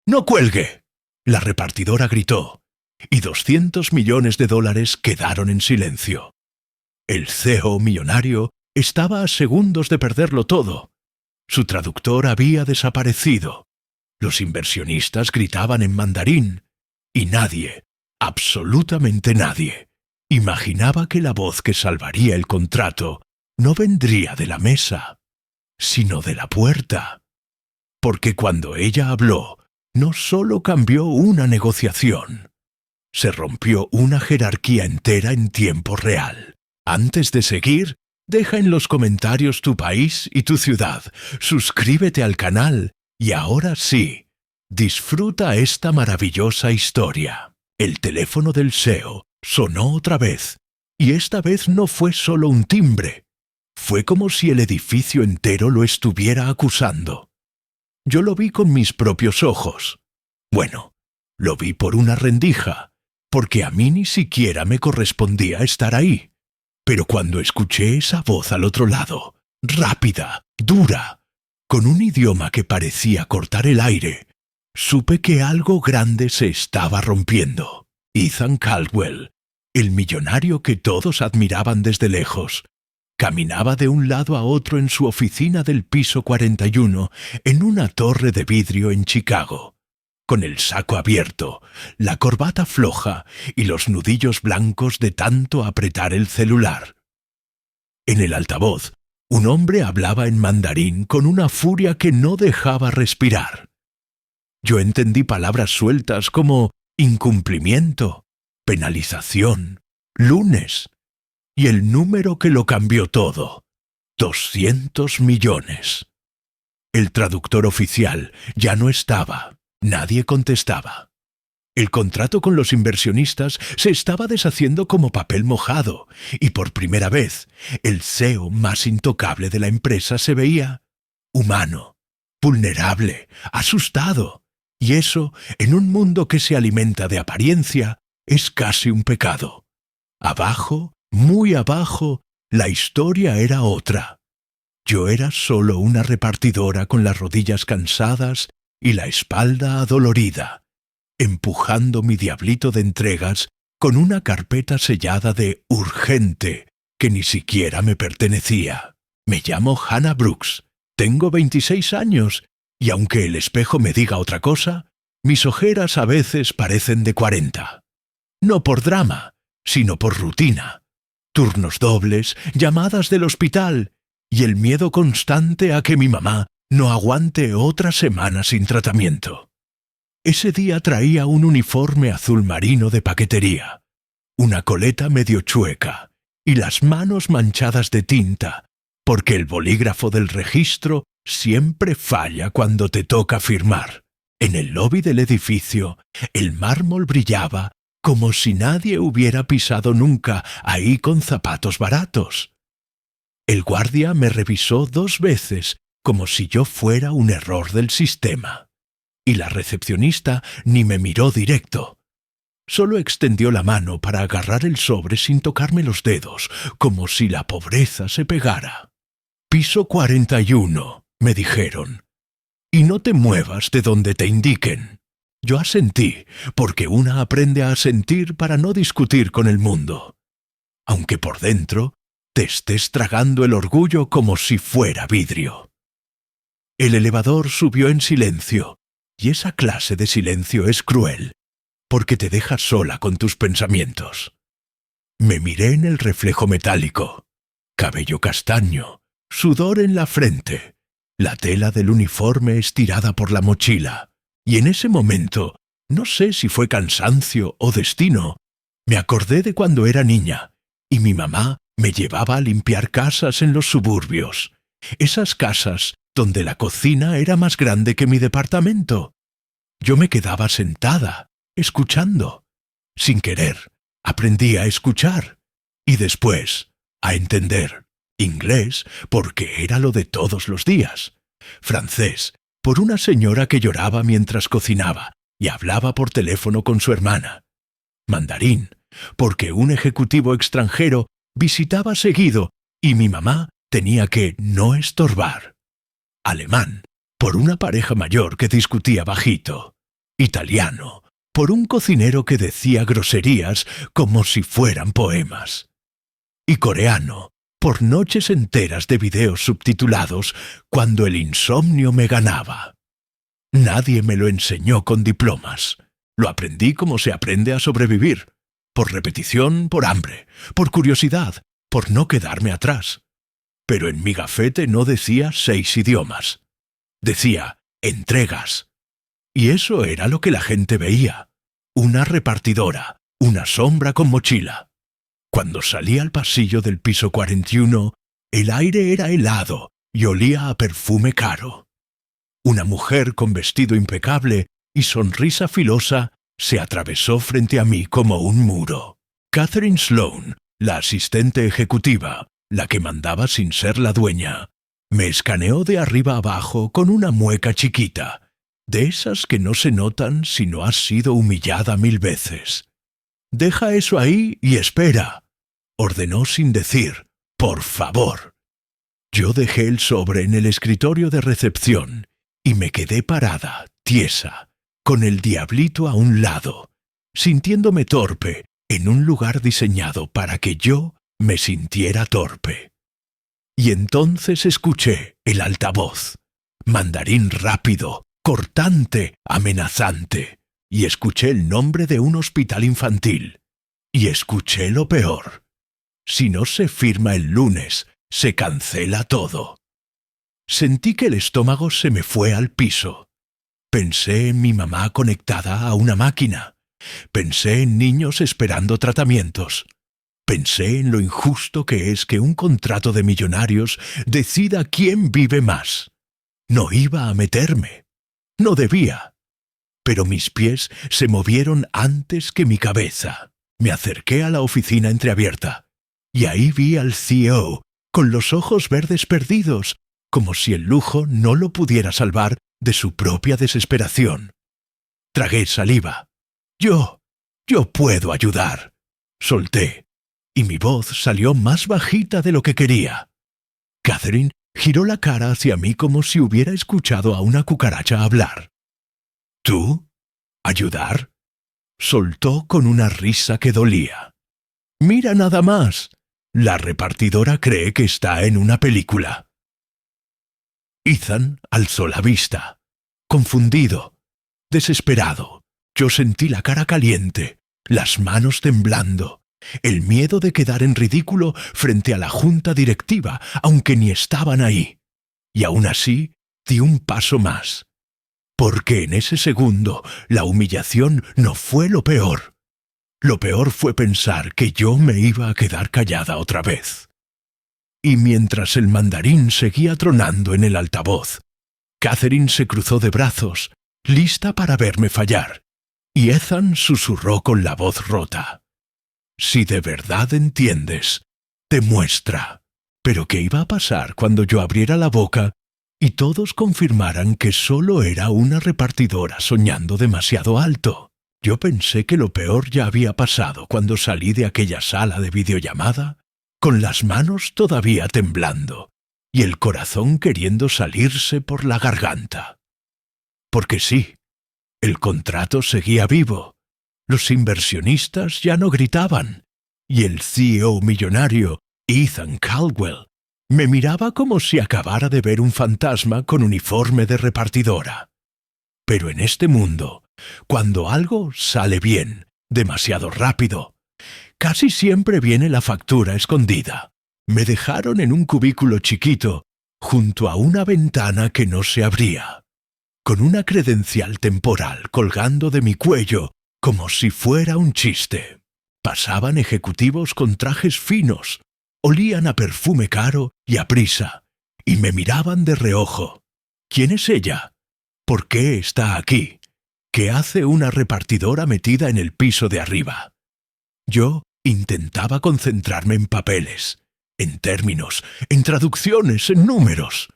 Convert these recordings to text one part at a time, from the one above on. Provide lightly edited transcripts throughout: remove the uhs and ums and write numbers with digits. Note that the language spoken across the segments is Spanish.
¡No cuelgue!, la repartidora gritó, y $200 millones quedaron en silencio. El CEO millonario estaba a segundos de perderlo todo. Su traductor había desaparecido. Los inversionistas gritaban en mandarín, y nadie, absolutamente nadie, imaginaba que la voz que salvaría el contrato no vendría de la mesa, sino de la puerta. Porque cuando ella habló, no solo cambió una negociación, se rompió una jerarquía entera en tiempo real. Antes de seguir, deja en los comentarios tu país y tu ciudad, suscríbete al canal y ahora sí, disfruta esta maravillosa historia. El teléfono del CEO sonó otra vez, y esta vez no fue solo un timbre. Fue como si el edificio entero lo estuviera acusando. Yo lo vi con mis propios ojos. Bueno, lo vi por una rendija, porque a mí ni siquiera me correspondía estar ahí. Pero cuando escuché esa voz al otro lado, rápida, dura, con un idioma que parecía cortar el aire, supe que algo grande se estaba rompiendo. Ethan Caldwell, el millonario que todos admiraban desde lejos, caminaba de un lado a otro en su oficina del piso 41 en una torre de vidrio en Chicago, con el saco abierto, la corbata floja y los nudillos blancos de tanto apretar el celular. En el altavoz, un hombre hablaba en mandarín con una furia que no dejaba respirar. Yo entendí palabras sueltas como incumplimiento, penalización, lunes, y el número que lo cambió todo, 200 millones. El traductor oficial ya no estaba, nadie contestaba. El contrato con los inversionistas se estaba deshaciendo como papel mojado, y por primera vez, el CEO más intocable de la empresa se veía humano, vulnerable, asustado, y eso, en un mundo que se alimenta de apariencia, es casi un pecado. Abajo, muy abajo, la historia era otra. Yo era solo una repartidora con las rodillas cansadas y la espalda adolorida, empujando mi diablito de entregas con una carpeta sellada de urgente que ni siquiera me pertenecía. Me llamo Hannah Brooks, tengo 26 años y aunque el espejo me diga otra cosa, mis ojeras a veces parecen de 40. No por drama, sino por rutina. Turnos dobles, llamadas del hospital y el miedo constante a que mi mamá no aguante otra semana sin tratamiento. Ese día traía un uniforme azul marino de paquetería, una coleta medio chueca y las manos manchadas de tinta, porque el bolígrafo del registro siempre falla cuando te toca firmar. En el lobby del edificio, el mármol brillaba como si nadie hubiera pisado nunca ahí con zapatos baratos. El guardia me revisó 2 veces como si yo fuera un error del sistema. Y la recepcionista ni me miró directo. Solo extendió la mano para agarrar el sobre sin tocarme los dedos, como si la pobreza se pegara. Piso 41, me dijeron. Y no te muevas de donde te indiquen. Yo asentí, porque una aprende a asentir para no discutir con el mundo. Aunque por dentro te estés tragando el orgullo como si fuera vidrio. El elevador subió en silencio, y esa clase de silencio es cruel, porque te deja sola con tus pensamientos. Me miré en el reflejo metálico, cabello castaño, sudor en la frente, la tela del uniforme estirada por la mochila. Y en ese momento, no sé si fue cansancio o destino, me acordé de cuando era niña, y mi mamá me llevaba a limpiar casas en los suburbios, esas casas donde la cocina era más grande que mi departamento. Yo me quedaba sentada, escuchando. Sin querer, aprendí a escuchar, y después, a entender. Inglés, porque era lo de todos los días. Francés, por una señora que lloraba mientras cocinaba y hablaba por teléfono con su hermana. Mandarín, porque un ejecutivo extranjero visitaba seguido y mi mamá tenía que no estorbar. Alemán, por una pareja mayor que discutía bajito. italiano, por un cocinero que decía groserías como si fueran poemas, y coreano, por noches enteras de videos subtitulados cuando el insomnio me ganaba. Nadie me lo enseñó con diplomas. Lo aprendí como se aprende a sobrevivir, por repetición, por hambre, por curiosidad, por no quedarme atrás. Pero en mi gafete no decía 6 idiomas. Decía entregas. Y eso era lo que la gente veía. Una repartidora, una sombra con mochila. Cuando salí al pasillo del piso 41, el aire era helado y olía a perfume caro. Una mujer con vestido impecable y sonrisa filosa se atravesó frente a mí como un muro. Catherine Sloan, la asistente ejecutiva, la que mandaba sin ser la dueña, me escaneó de arriba abajo con una mueca chiquita, de esas que no se notan si no has sido humillada 1000 veces. «Deja eso ahí y espera», ordenó sin decir «por favor». Yo dejé el sobre en el escritorio de recepción y me quedé parada, tiesa, con el diablito a un lado, sintiéndome torpe en un lugar diseñado para que yo me sintiera torpe. Y entonces escuché el altavoz, mandarín rápido, cortante, amenazante, y escuché el nombre de un hospital infantil. Y escuché lo peor. Si no se firma el lunes, se cancela todo. Sentí que el estómago se me fue al piso. Pensé en mi mamá conectada a una máquina. Pensé en niños esperando tratamientos. Pensé en lo injusto que es que un contrato de millonarios decida quién vive más. No iba a meterme. No debía. Pero mis pies se movieron antes que mi cabeza. Me acerqué a la oficina entreabierta. Y ahí vi al CEO, con los ojos verdes perdidos, como si el lujo no lo pudiera salvar de su propia desesperación. Tragué saliva. Yo puedo ayudar. Solté, y mi voz salió más bajita de lo que quería. Catherine giró la cara hacia mí como si hubiera escuchado a una cucaracha hablar. ¿Tú? ¿Ayudar? Soltó con una risa que dolía. Mira nada más. La repartidora cree que está en una película. Ethan alzó la vista. Confundido, desesperado, yo sentí la cara caliente, las manos temblando, el miedo de quedar en ridículo frente a la junta directiva, aunque ni estaban ahí. Y aún así, di un paso más. Porque en ese segundo, la humillación no fue lo peor. Lo peor fue pensar que yo me iba a quedar callada otra vez. Y mientras el mandarín seguía tronando en el altavoz, Catherine se cruzó de brazos, lista para verme fallar, y Ethan susurró con la voz rota. «Si de verdad entiendes, demuestra». Pero ¿qué iba a pasar cuando yo abriera la boca y todos confirmaran que solo era una repartidora soñando demasiado alto? Yo pensé que lo peor ya había pasado cuando salí de aquella sala de videollamada, con las manos todavía temblando y el corazón queriendo salirse por la garganta. Porque sí, el contrato seguía vivo, los inversionistas ya no gritaban, y el CEO millonario, Ethan Caldwell, me miraba como si acabara de ver un fantasma con uniforme de repartidora. Pero en este mundo, cuando algo sale bien, demasiado rápido, casi siempre viene la factura escondida. Me dejaron en un cubículo chiquito, junto a una ventana que no se abría, con una credencial temporal colgando de mi cuello como si fuera un chiste. Pasaban ejecutivos con trajes finos, olían a perfume caro y a prisa, y me miraban de reojo. ¿Quién es ella? ¿Por qué está aquí? ¿Qué hace una repartidora metida en el piso de arriba? Yo intentaba concentrarme en papeles, en términos, en traducciones, en números.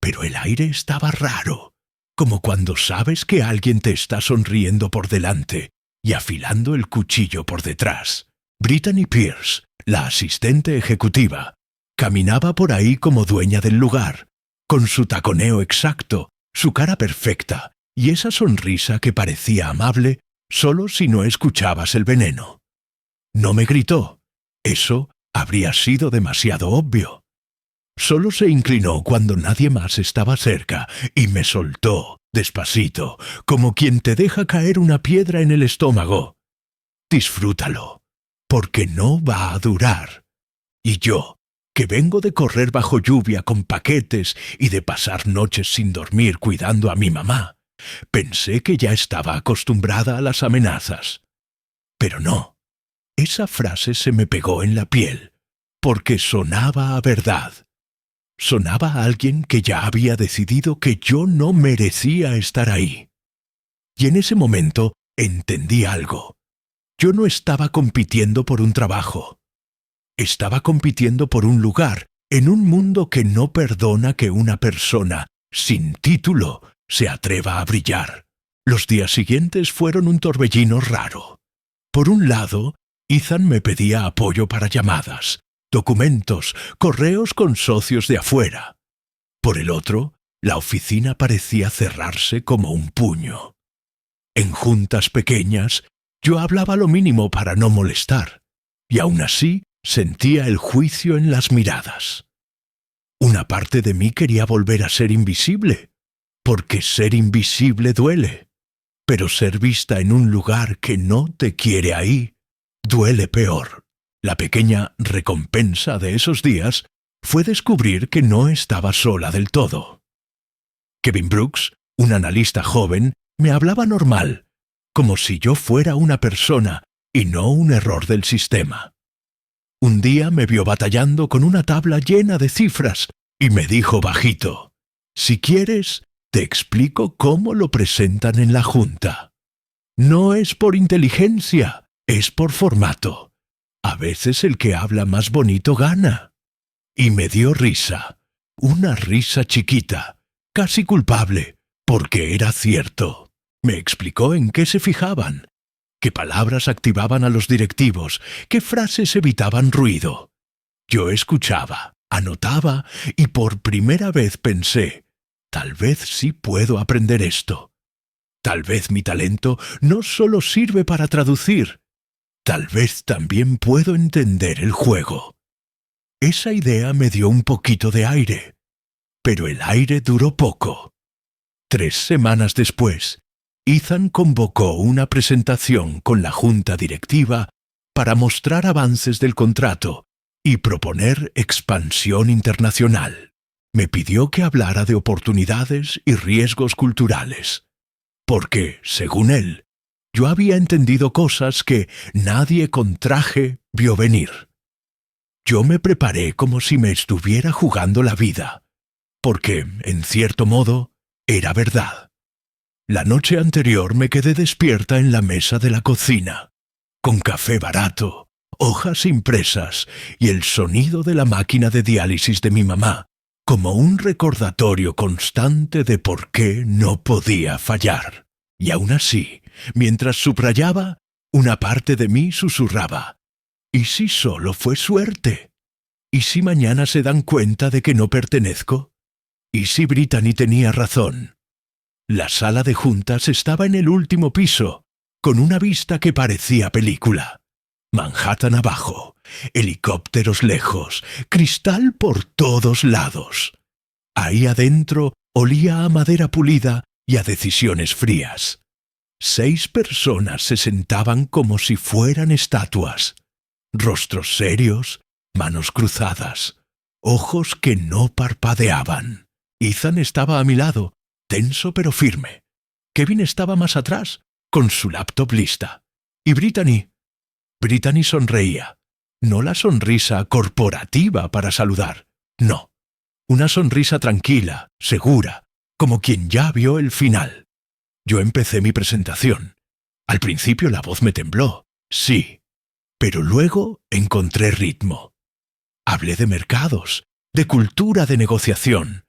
Pero el aire estaba raro, como cuando sabes que alguien te está sonriendo por delante y afilando el cuchillo por detrás. Brittany Pierce, la asistente ejecutiva, caminaba por ahí como dueña del lugar, con su taconeo exacto, su cara perfecta y esa sonrisa que parecía amable solo si no escuchabas el veneno. No me gritó. Eso habría sido demasiado obvio. Solo se inclinó cuando nadie más estaba cerca y me soltó, despacito, como quien te deja caer una piedra en el estómago. Disfrútalo, porque no va a durar. Y yo, que vengo de correr bajo lluvia con paquetes y de pasar noches sin dormir cuidando a mi mamá, pensé que ya estaba acostumbrada a las amenazas. Pero no, esa frase se me pegó en la piel, porque sonaba a verdad. Sonaba a alguien que ya había decidido que yo no merecía estar ahí. Y en ese momento entendí algo. Yo no estaba compitiendo por un trabajo. Estaba compitiendo por un lugar en un mundo que no perdona que una persona sin título se atreva a brillar. Los días siguientes fueron un torbellino raro. Por un lado, Ethan me pedía apoyo para llamadas, documentos, correos con socios de afuera. Por el otro, la oficina parecía cerrarse como un puño. En juntas pequeñas, yo hablaba lo mínimo para no molestar, y aún así sentía el juicio en las miradas. Una parte de mí quería volver a ser invisible, porque ser invisible duele, pero ser vista en un lugar que no te quiere ahí duele peor. La pequeña recompensa de esos días fue descubrir que no estaba sola del todo. Kevin Brooks, un analista joven, me hablaba normal, como si yo fuera una persona y no un error del sistema. Un día me vio batallando con una tabla llena de cifras y me dijo bajito: «Si quieres, te explico cómo lo presentan en la junta. No es por inteligencia, es por formato. A veces el que habla más bonito gana». Y me dio risa, una risa chiquita, casi culpable, porque era cierto. Me explicó en qué se fijaban, qué palabras activaban a los directivos, qué frases evitaban ruido. Yo escuchaba, anotaba y por primera vez pensé: tal vez sí puedo aprender esto. Tal vez mi talento no solo sirve para traducir, tal vez también puedo entender el juego. Esa idea me dio un poquito de aire, pero el aire duró poco. 3 semanas después, Ethan convocó una presentación con la junta directiva para mostrar avances del contrato y proponer expansión internacional. Me pidió que hablara de oportunidades y riesgos culturales, porque, según él, yo había entendido cosas que nadie con traje vio venir. Yo me preparé como si me estuviera jugando la vida, porque, en cierto modo, era verdad. La noche anterior me quedé despierta en la mesa de la cocina, con café barato, hojas impresas y el sonido de la máquina de diálisis de mi mamá, como un recordatorio constante de por qué no podía fallar. Y aún así, mientras subrayaba, una parte de mí susurraba: ¿y si solo fue suerte? ¿Y si mañana se dan cuenta de que no pertenezco? ¿Y si Brittany tenía razón? La sala de juntas estaba en el último piso, con una vista que parecía película. Manhattan abajo, helicópteros lejos, cristal por todos lados. Ahí adentro olía a madera pulida y a decisiones frías. 6 personas se sentaban como si fueran estatuas. Rostros serios, manos cruzadas, ojos que no parpadeaban. Ethan estaba a mi lado, tenso pero firme. Kevin estaba más atrás, con su laptop lista. ¿Y Brittany? Brittany sonreía. No la sonrisa corporativa para saludar, no. Una sonrisa tranquila, segura, como quien ya vio el final. Yo empecé mi presentación. Al principio la voz me tembló, sí, pero luego encontré ritmo. Hablé de mercados, de cultura de negociación,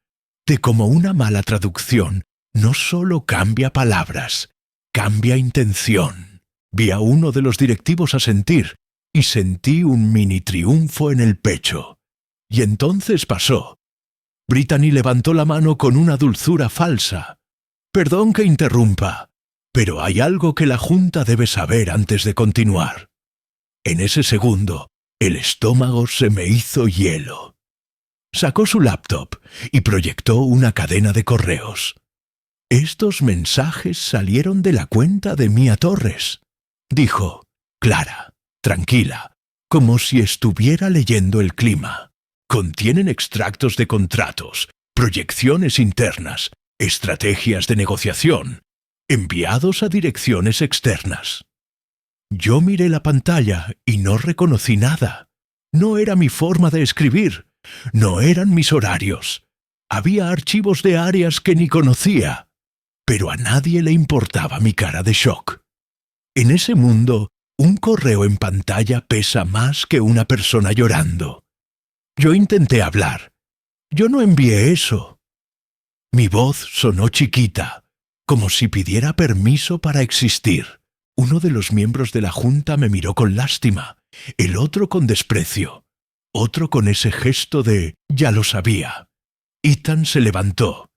de cómo una mala traducción no solo cambia palabras, cambia intención. Vi a uno de los directivos asentir y sentí un mini triunfo en el pecho. Y entonces pasó. Brittany levantó la mano con una dulzura falsa. Perdón que interrumpa, pero hay algo que la Junta debe saber antes de continuar. En ese segundo, el estómago se me hizo hielo. Sacó su laptop y proyectó una cadena de correos. Estos mensajes salieron de la cuenta de Mia Torres. Dijo, clara, tranquila, como si estuviera leyendo el clima. Contienen extractos de contratos, proyecciones internas, estrategias de negociación, enviados a direcciones externas. Yo miré la pantalla y no reconocí nada. No era mi forma de escribir, no eran mis horarios. Había archivos de áreas que ni conocía, pero a nadie le importaba mi cara de shock. En ese mundo, un correo en pantalla pesa más que una persona llorando. Yo intenté hablar. Yo no envié eso. Mi voz sonó chiquita, como si pidiera permiso para existir. Uno de los miembros de la Junta me miró con lástima, el otro con desprecio, otro con ese gesto de «ya lo sabía». Ethan se levantó.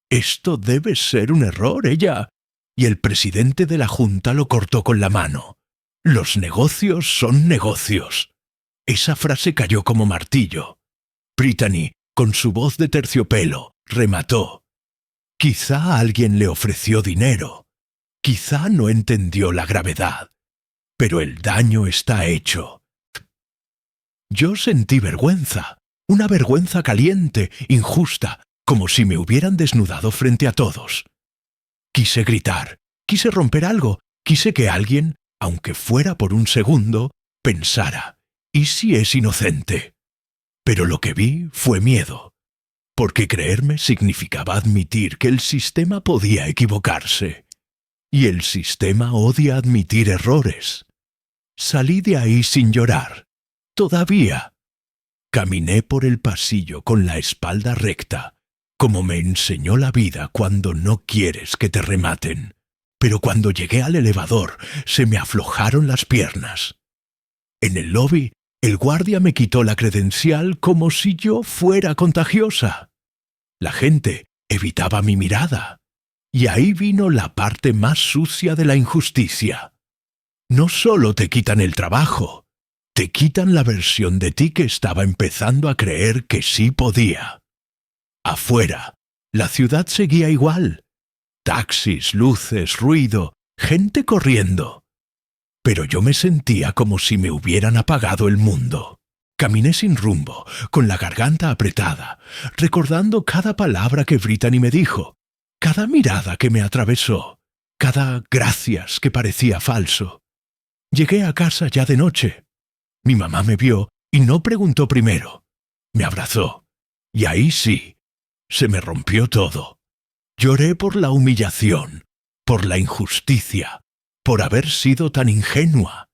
«Esto debe ser un error, ella». Y el presidente de la Junta lo cortó con la mano. «Los negocios son negocios». Esa frase cayó como martillo. Brittany, con su voz de terciopelo, remató. Quizá alguien le ofreció dinero. Quizá no entendió la gravedad. Pero el daño está hecho. Yo sentí vergüenza. Una vergüenza caliente, injusta, como si me hubieran desnudado frente a todos. Quise gritar, quise romper algo, quise que alguien, aunque fuera por un segundo, pensara, ¿y si es inocente? Pero lo que vi fue miedo, porque creerme significaba admitir que el sistema podía equivocarse. Y el sistema odia admitir errores. Salí de ahí sin llorar. Todavía. Caminé por el pasillo con la espalda recta, como me enseñó la vida cuando no quieres que te rematen. Pero cuando llegué al elevador, se me aflojaron las piernas. En el lobby, el guardia me quitó la credencial como si yo fuera contagiosa. La gente evitaba mi mirada. Y ahí vino la parte más sucia de la injusticia. No solo te quitan el trabajo, te quitan la versión de ti que estaba empezando a creer que sí podía. Afuera, la ciudad seguía igual. Taxis, luces, ruido, gente corriendo. Pero yo me sentía como si me hubieran apagado el mundo. Caminé sin rumbo, con la garganta apretada, recordando cada palabra que Brittany me dijo. Cada mirada que me atravesó, cada gracias que parecía falso. Llegué a casa ya de noche. Mi mamá me vio y no preguntó primero. Me abrazó. Y ahí sí, se me rompió todo. Lloré por la humillación, por la injusticia, por haber sido tan ingenua.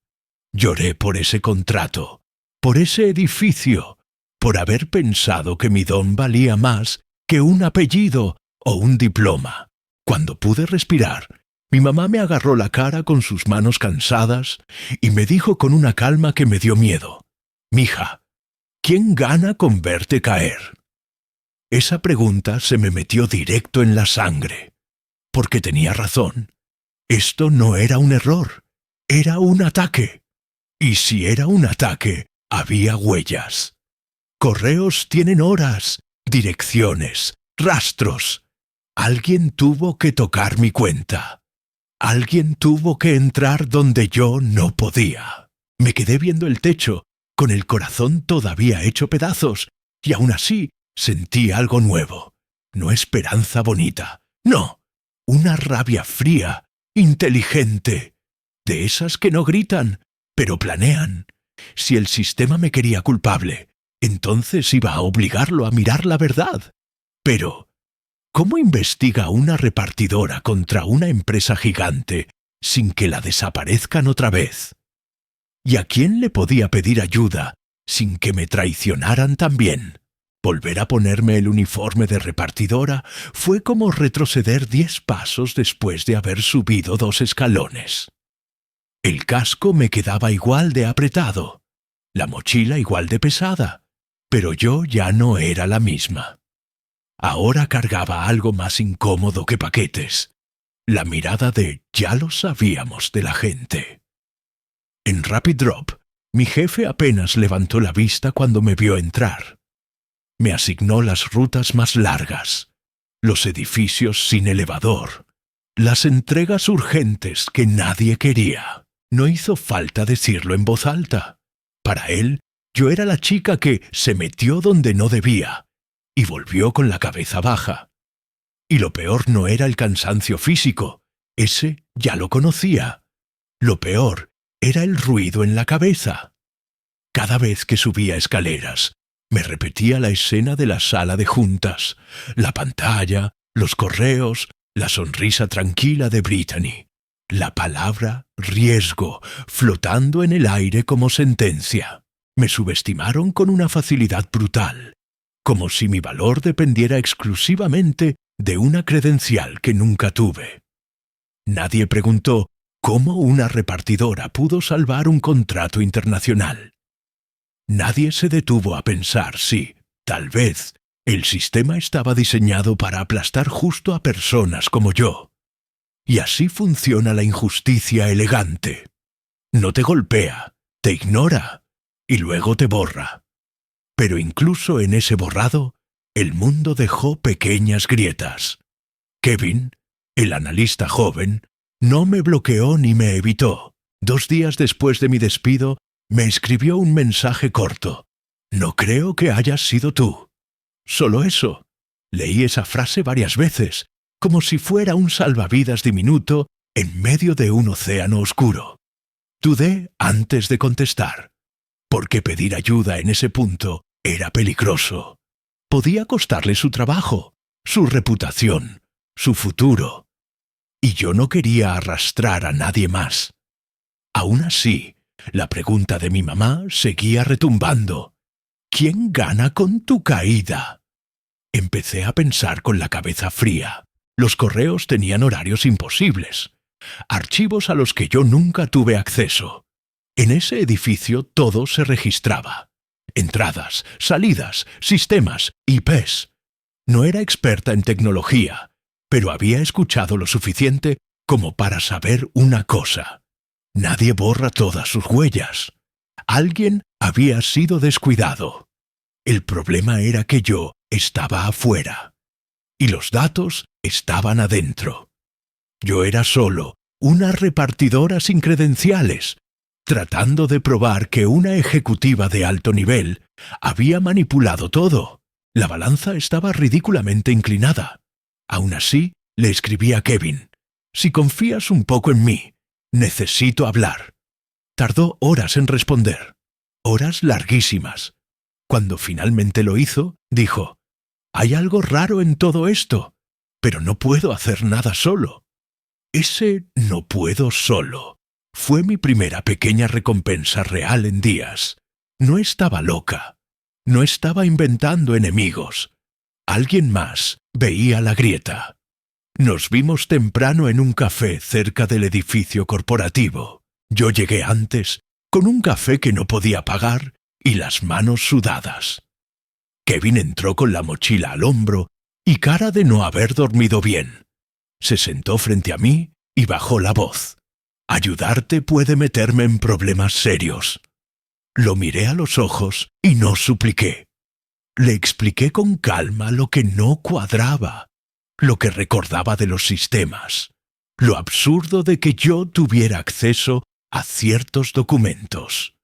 Lloré por ese contrato, por ese edificio, por haber pensado que mi don valía más que un apellido o un diploma. Cuando pude respirar, mi mamá me agarró la cara con sus manos cansadas y me dijo con una calma que me dio miedo. «Mija, ¿quién gana con verte caer?» Esa pregunta se me metió directo en la sangre, porque tenía razón. Esto no era un error, era un ataque. Y si era un ataque, había huellas. Correos tienen horas, direcciones, rastros. Alguien tuvo que tocar mi cuenta. Alguien tuvo que entrar donde yo no podía. Me quedé viendo el techo, con el corazón todavía hecho pedazos, y aún así sentí algo nuevo. No esperanza bonita, no, una rabia fría, inteligente, de esas que no gritan, pero planean. Si el sistema me quería culpable, entonces iba a obligarlo a mirar la verdad. Pero ¿cómo investiga una repartidora contra una empresa gigante sin que la desaparezcan otra vez? ¿Y a quién le podía pedir ayuda sin que me traicionaran también? Volver a ponerme el uniforme de repartidora fue como retroceder 10 pasos después de haber subido 2 escalones. El casco me quedaba igual de apretado, la mochila igual de pesada, pero yo ya no era la misma. Ahora cargaba algo más incómodo que paquetes, la mirada de ya lo sabíamos de la gente. En Rapid Drop, mi jefe apenas levantó la vista cuando me vio entrar. Me asignó las rutas más largas, los edificios sin elevador, las entregas urgentes que nadie quería. No hizo falta decirlo en voz alta. Para él, yo era la chica que se metió donde no debía y volvió con la cabeza baja. Y lo peor no era el cansancio físico, ese ya lo conocía. Lo peor era el ruido en la cabeza. Cada vez que subía escaleras, me repetía la escena de la sala de juntas, la pantalla, los correos, la sonrisa tranquila de Brittany, la palabra riesgo flotando en el aire como sentencia. Me subestimaron con una facilidad brutal, como si mi valor dependiera exclusivamente de una credencial que nunca tuve. Nadie preguntó cómo una repartidora pudo salvar un contrato internacional. Nadie se detuvo a pensar si, tal vez, el sistema estaba diseñado para aplastar justo a personas como yo. Y así funciona la injusticia elegante. No te golpea, te ignora y luego te borra. Pero incluso en ese borrado, el mundo dejó pequeñas grietas. Kevin, el analista joven, no me bloqueó ni me evitó. 2 días después de mi despido, me escribió un mensaje corto. No creo que hayas sido tú. Solo eso. Leí esa frase varias veces, como si fuera un salvavidas diminuto en medio de un océano oscuro. Dudé antes de contestar, porque pedir ayuda en ese punto era peligroso. Podía costarle su trabajo, su reputación, su futuro. Y yo no quería arrastrar a nadie más. Aún así, la pregunta de mi mamá seguía retumbando. ¿Quién gana con tu caída? Empecé a pensar con la cabeza fría. Los correos tenían horarios imposibles, archivos a los que yo nunca tuve acceso. En ese edificio todo se registraba. Entradas, salidas, sistemas, IPs. No era experta en tecnología, pero había escuchado lo suficiente como para saber una cosa. Nadie borra todas sus huellas. Alguien había sido descuidado. El problema era que yo estaba afuera, y los datos estaban adentro. Yo era solo una repartidora sin credenciales, tratando de probar que una ejecutiva de alto nivel había manipulado todo. La balanza estaba ridículamente inclinada. Aún así, le escribí a Kevin: si confías un poco en mí, necesito hablar. Tardó horas en responder, horas larguísimas. Cuando finalmente lo hizo, dijo: hay algo raro en todo esto, pero no puedo hacer nada solo. Ese no puedo solo fue mi primera pequeña recompensa real en días. No estaba loca, no estaba inventando enemigos. Alguien más veía la grieta. Nos vimos temprano en un café cerca del edificio corporativo. Yo llegué antes, con un café que no podía pagar y las manos sudadas. Kevin entró con la mochila al hombro y cara de no haber dormido bien. Se sentó frente a mí y bajó la voz. Ayudarte puede meterme en problemas serios. Lo miré a los ojos y no supliqué. Le expliqué con calma lo que no cuadraba, lo que recordaba de los sistemas, lo absurdo de que yo tuviera acceso a ciertos documentos.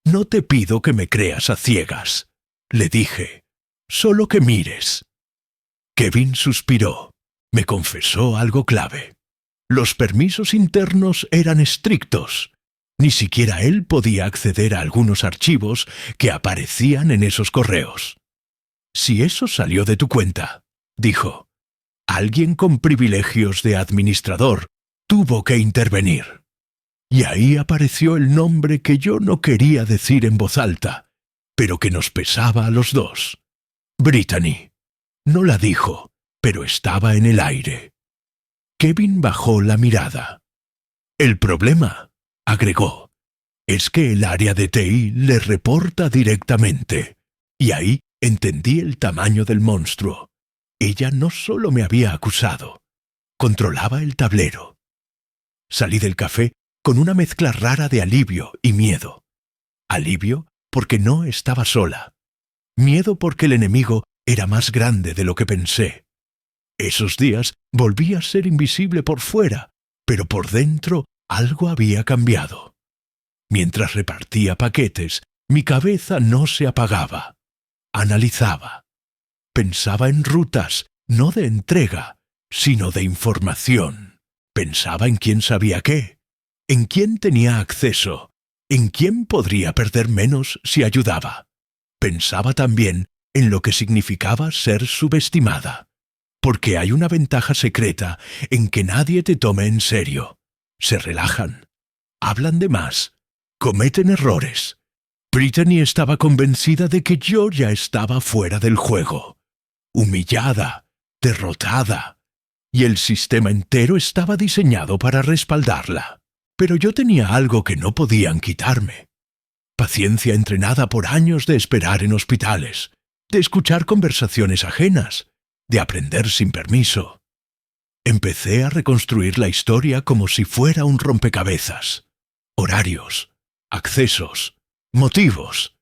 No te pido que me creas a ciegas, le dije, solo que mires. Kevin suspiró. Me confesó algo clave. Los permisos internos eran estrictos. Ni siquiera él podía acceder a algunos archivos que aparecían en esos correos. Si eso salió de tu cuenta, dijo, alguien con privilegios de administrador tuvo que intervenir. Y ahí apareció el nombre que yo no quería decir en voz alta, pero que nos pesaba a los dos. Brittany. No la dijo, pero estaba en el aire. Kevin bajó la mirada. El problema, agregó, es que el área de TI le reporta directamente. Y ahí entendí el tamaño del monstruo. Ella no solo me había acusado, controlaba el tablero. Salí del café con una mezcla rara de alivio y miedo. Alivio porque no estaba sola. Miedo porque el enemigo era más grande de lo que pensé. Esos días volví a ser invisible por fuera, pero por dentro algo había cambiado. Mientras repartía paquetes, mi cabeza no se apagaba. Analizaba. Pensaba en rutas, no de entrega, sino de información. Pensaba en quién sabía qué, en quién tenía acceso, en quién podría perder menos si ayudaba. Pensaba también en lo que significaba ser subestimada, porque hay una ventaja secreta en que nadie te tome en serio. Se relajan, hablan de más, cometen errores. Brittany estaba convencida de que yo ya estaba fuera del juego, humillada, derrotada, y el sistema entero estaba diseñado para respaldarla. Pero yo tenía algo que no podían quitarme. Paciencia entrenada por años de esperar en hospitales, de escuchar conversaciones ajenas, de aprender sin permiso. Empecé a reconstruir la historia como si fuera un rompecabezas. Horarios, accesos, motivos.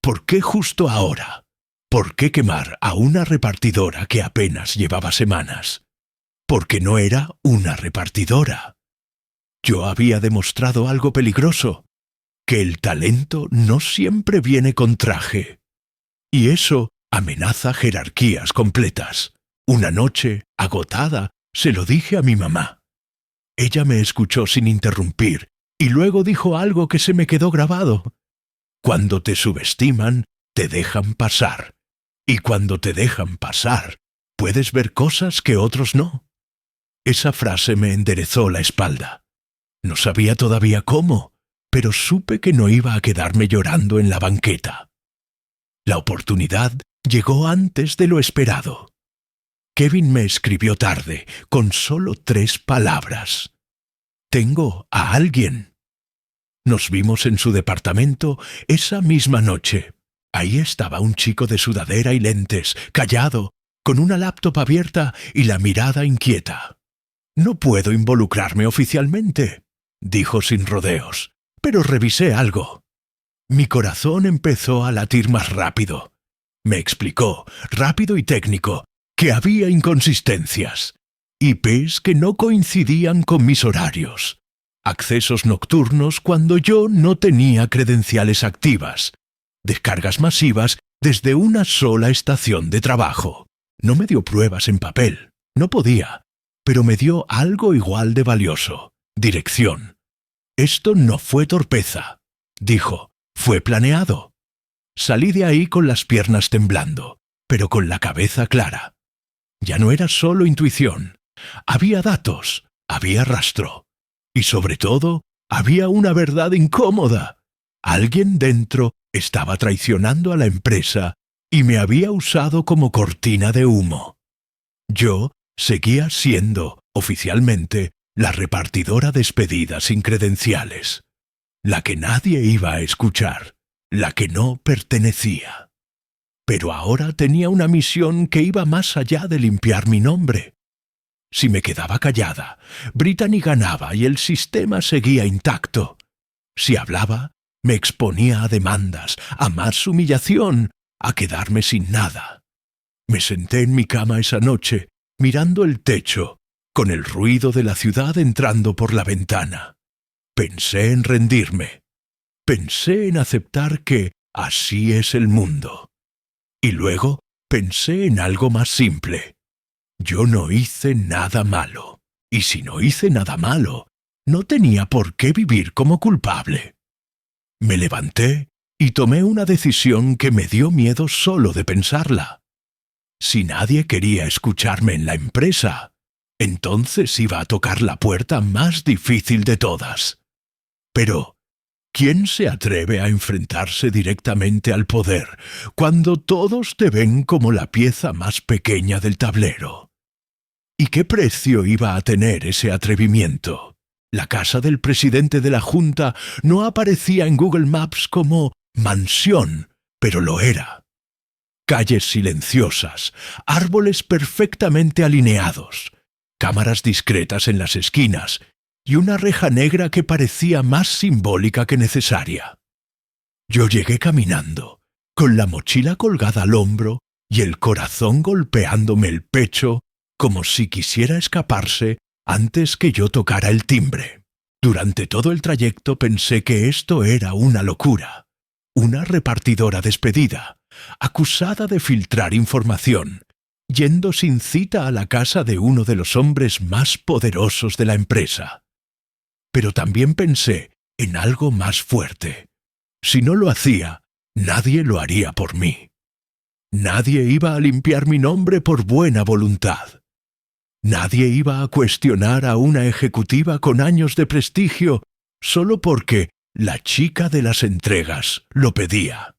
¿Por qué justo ahora? ¿Por qué quemar a una repartidora que apenas llevaba semanas? Porque no era una repartidora. Yo había demostrado algo peligroso, que el talento no siempre viene con traje. Y eso amenaza jerarquías completas. Una noche, agotada, se lo dije a mi mamá. Ella me escuchó sin interrumpir y luego dijo algo que se me quedó grabado. Cuando te subestiman, te dejan pasar. Y cuando te dejan pasar, puedes ver cosas que otros no. Esa frase me enderezó la espalda. No sabía todavía cómo, pero supe que no iba a quedarme llorando en la banqueta. La oportunidad llegó antes de lo esperado. Kevin me escribió tarde, con solo 3 palabras. «Tengo a alguien». Nos vimos en su departamento esa misma noche. Ahí estaba un chico de sudadera y lentes, callado, con una laptop abierta y la mirada inquieta. «No puedo involucrarme oficialmente», dijo sin rodeos, «pero revisé algo». Mi corazón empezó a latir más rápido. Me explicó, rápido y técnico, que había inconsistencias, IPs que no coincidían con mis horarios, accesos nocturnos cuando yo no tenía credenciales activas, descargas masivas desde una sola estación de trabajo. No me dio pruebas en papel, no podía, pero me dio algo igual de valioso, dirección. «Esto no fue torpeza», dijo, «fue planeado». Salí de ahí con las piernas temblando, pero con la cabeza clara. Ya no era solo intuición, había datos, había rastro, y sobre todo, había una verdad incómoda. Alguien dentro estaba traicionando a la empresa y me había usado como cortina de humo. Yo seguía siendo, oficialmente, la repartidora despedida sin credenciales, la que nadie iba a escuchar, la que no pertenecía. Pero ahora tenía una misión que iba más allá de limpiar mi nombre. Si me quedaba callada, Brittany ganaba y el sistema seguía intacto. Si hablaba, me exponía a demandas, a más humillación, a quedarme sin nada. Me senté en mi cama esa noche, mirando el techo, con el ruido de la ciudad entrando por la ventana. Pensé en rendirme. Pensé en aceptar que así es el mundo. Y luego pensé en algo más simple. Yo no hice nada malo. Y si no hice nada malo, no tenía por qué vivir como culpable. Me levanté y tomé una decisión que me dio miedo solo de pensarla. Si nadie quería escucharme en la empresa, entonces iba a tocar la puerta más difícil de todas. Pero ¿quién se atreve a enfrentarse directamente al poder cuando todos te ven como la pieza más pequeña del tablero? ¿Y qué precio iba a tener ese atrevimiento? La casa del presidente de la Junta no aparecía en Google Maps como mansión, pero lo era. Calles silenciosas, árboles perfectamente alineados, cámaras discretas en las esquinas y una reja negra que parecía más simbólica que necesaria. Yo llegué caminando, con la mochila colgada al hombro y el corazón golpeándome el pecho como si quisiera escaparse antes que yo tocara el timbre. Durante todo el trayecto pensé que esto era una locura. Una repartidora despedida, acusada de filtrar información, yendo sin cita a la casa de uno de los hombres más poderosos de la empresa. Pero también pensé en algo más fuerte. Si no lo hacía, nadie lo haría por mí. Nadie iba a limpiar mi nombre por buena voluntad. Nadie iba a cuestionar a una ejecutiva con años de prestigio solo porque la chica de las entregas lo pedía.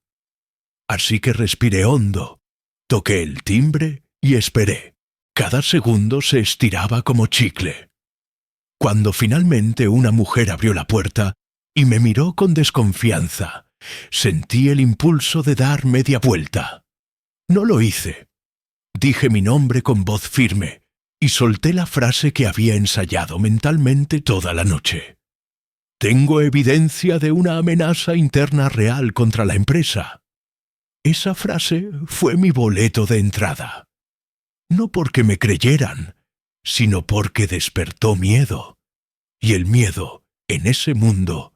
Así que respiré hondo, toqué el timbre y esperé. Cada segundo se estiraba como chicle. Cuando finalmente una mujer abrió la puerta y me miró con desconfianza, sentí el impulso de dar media vuelta. No lo hice. Dije mi nombre con voz firme y solté la frase que había ensayado mentalmente toda la noche. Tengo evidencia de una amenaza interna real contra la empresa. Esa frase fue mi boleto de entrada. No porque me creyeran, sino porque despertó miedo. Y el miedo, en ese mundo,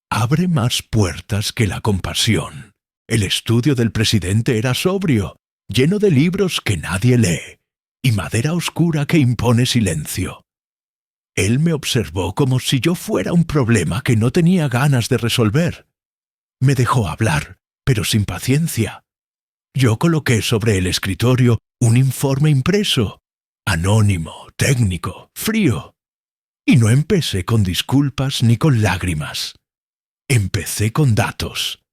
abre más puertas que la compasión. El estudio del presidente era sobrio, lleno de libros que nadie lee, y madera oscura que impone silencio. Él me observó como si yo fuera un problema que no tenía ganas de resolver. Me dejó hablar, pero sin paciencia. Yo coloqué sobre el escritorio un informe impreso, anónimo, técnico, frío. Y no empecé con disculpas ni con lágrimas. Empecé con datos,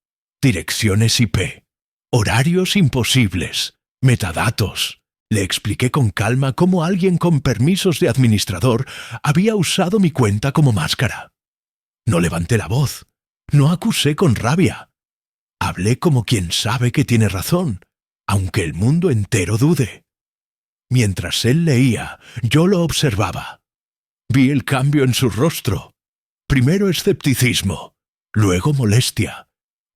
direcciones IP, horarios imposibles, metadatos. Le expliqué con calma cómo alguien con permisos de administrador había usado mi cuenta como máscara. No levanté la voz, no acusé con rabia. Hablé como quien sabe que tiene razón, aunque el mundo entero dude. Mientras él leía, yo lo observaba. Vi el cambio en su rostro. Primero escepticismo, luego molestia,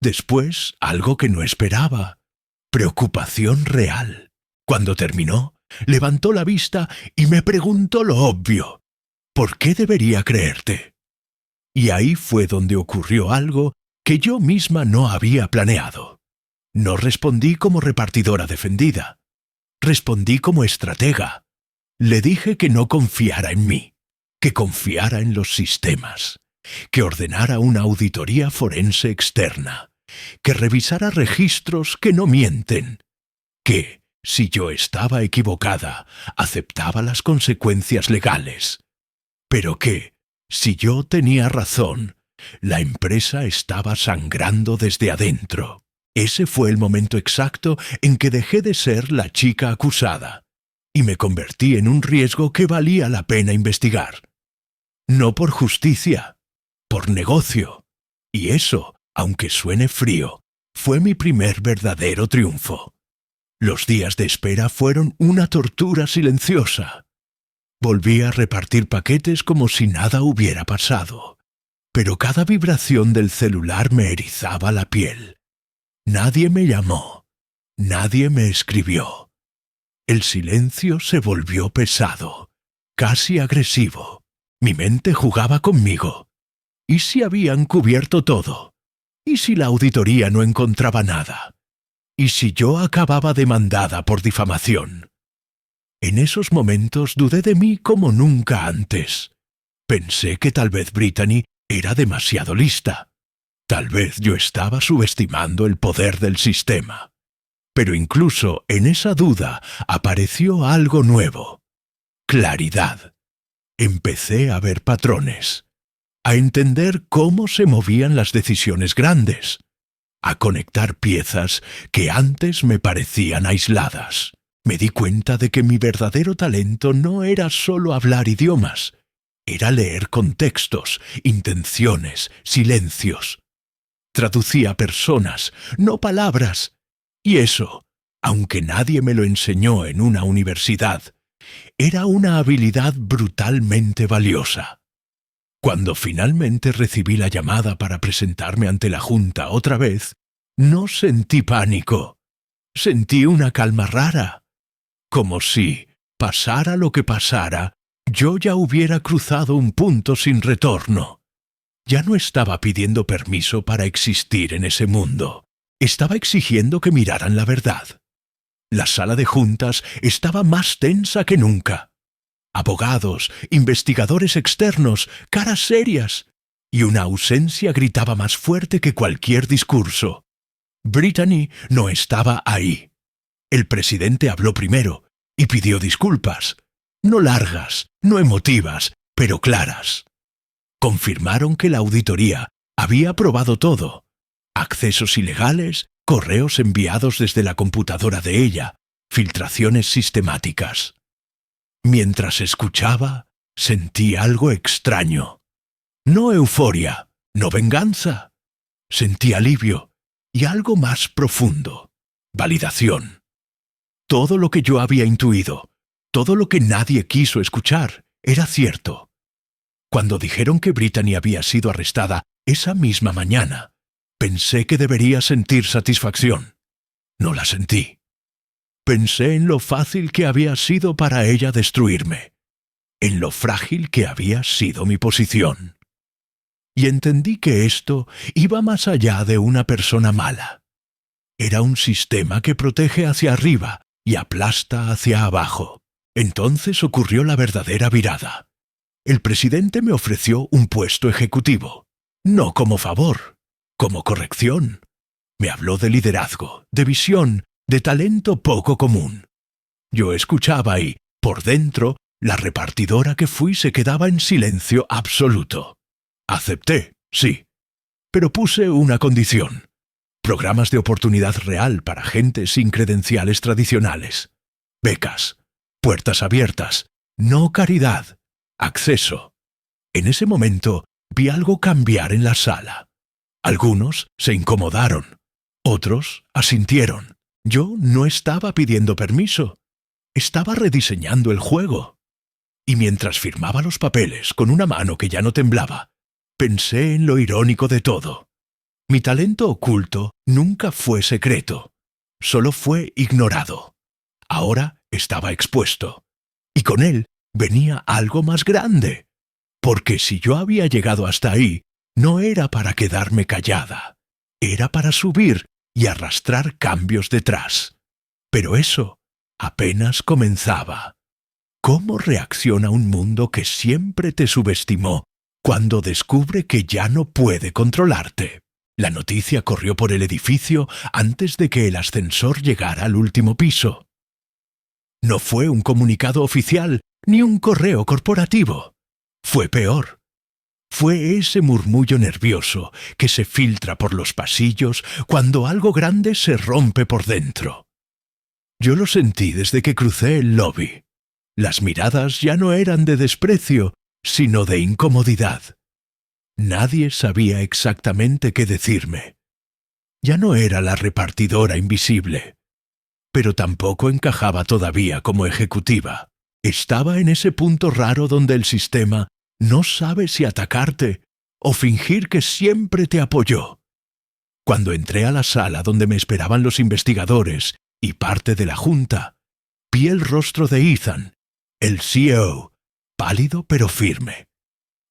después algo que no esperaba, preocupación real. Cuando terminó, levantó la vista y me preguntó lo obvio. ¿Por qué debería creerte? Y ahí fue donde ocurrió algo que yo misma no había planeado. No respondí como repartidora defendida. Respondí como estratega. Le dije que no confiara en mí, que confiara en los sistemas, que ordenara una auditoría forense externa, que revisara registros que no mienten, que, si yo estaba equivocada, aceptaba las consecuencias legales, pero que, si yo tenía razón, la empresa estaba sangrando desde adentro. Ese fue el momento exacto en que dejé de ser la chica acusada y me convertí en un riesgo que valía la pena investigar. No por justicia, por negocio. Y eso, aunque suene frío, fue mi primer verdadero triunfo. Los días de espera fueron una tortura silenciosa. Volví a repartir paquetes como si nada hubiera pasado, pero cada vibración del celular me erizaba la piel. Nadie me llamó, nadie me escribió. El silencio se volvió pesado, casi agresivo. Mi mente jugaba conmigo. ¿Y si habían cubierto todo? ¿Y si la auditoría no encontraba nada? ¿Y si yo acababa demandada por difamación? En esos momentos dudé de mí como nunca antes. Pensé que tal vez Brittany era demasiado lista. Tal vez yo estaba subestimando el poder del sistema. Pero incluso en esa duda apareció algo nuevo. Claridad. Empecé a ver patrones, a entender cómo se movían las decisiones grandes, a conectar piezas que antes me parecían aisladas. Me di cuenta de que mi verdadero talento no era solo hablar idiomas, era leer contextos, intenciones, silencios. Traducía personas, no palabras. Y eso, aunque nadie me lo enseñó en una universidad, Era una habilidad brutalmente valiosa. Cuando finalmente recibí la llamada para presentarme ante la Junta otra vez, no sentí pánico. Sentí una calma rara, como si, pasara lo que pasara, yo ya hubiera cruzado un punto sin retorno. Ya no estaba pidiendo permiso para existir en ese mundo. Estaba exigiendo que miraran la verdad. La sala de juntas estaba más tensa que nunca. Abogados, investigadores externos, caras serias, y una ausencia gritaba más fuerte que cualquier discurso. Brittany no estaba ahí. El presidente habló primero y pidió disculpas, no largas, no emotivas, pero claras. Confirmaron que la auditoría había aprobado todo: accesos ilegales, correos enviados desde la computadora de ella, filtraciones sistemáticas. Mientras escuchaba, sentí algo extraño. No euforia, no venganza. Sentí alivio y algo más profundo: validación. Todo lo que yo había intuido, todo lo que nadie quiso escuchar, era cierto. Cuando dijeron que Brittany había sido arrestada esa misma mañana, pensé que debería sentir satisfacción. No la sentí. Pensé en lo fácil que había sido para ella destruirme, en lo frágil que había sido mi posición. Y entendí que esto iba más allá de una persona mala. Era un sistema que protege hacia arriba y aplasta hacia abajo. Entonces ocurrió la verdadera virada. El presidente me ofreció un puesto ejecutivo, no como favor, como corrección. Me habló de liderazgo, de visión, de talento poco común. Yo escuchaba y, por dentro, la repartidora que fui se quedaba en silencio absoluto. Acepté, sí, pero puse una condición: programas de oportunidad real para gente sin credenciales tradicionales, becas, puertas abiertas, no caridad, acceso. En ese momento vi algo cambiar en la sala. Algunos se incomodaron, otros asintieron. Yo no estaba pidiendo permiso, estaba rediseñando el juego. Y mientras firmaba los papeles con una mano que ya no temblaba, pensé en lo irónico de todo. Mi talento oculto nunca fue secreto, solo fue ignorado. Ahora estaba expuesto, y con él venía algo más grande, porque si yo había llegado hasta ahí, no era para quedarme callada, era para subir y arrastrar cambios detrás. Pero eso apenas comenzaba. ¿Cómo reacciona un mundo que siempre te subestimó cuando descubre que ya no puede controlarte? La noticia corrió por el edificio antes de que el ascensor llegara al último piso. No fue un comunicado oficial ni un correo corporativo. Fue peor. Fue ese murmullo nervioso que se filtra por los pasillos cuando algo grande se rompe por dentro. Yo lo sentí desde que crucé el lobby. Las miradas ya no eran de desprecio, sino de incomodidad. Nadie sabía exactamente qué decirme. Ya no era la repartidora invisible, pero tampoco encajaba todavía como ejecutiva. Estaba en ese punto raro donde el sistema no sabe si atacarte o fingir que siempre te apoyó. Cuando entré a la sala donde me esperaban los investigadores y parte de la junta, vi el rostro de Ethan, el CEO, pálido pero firme.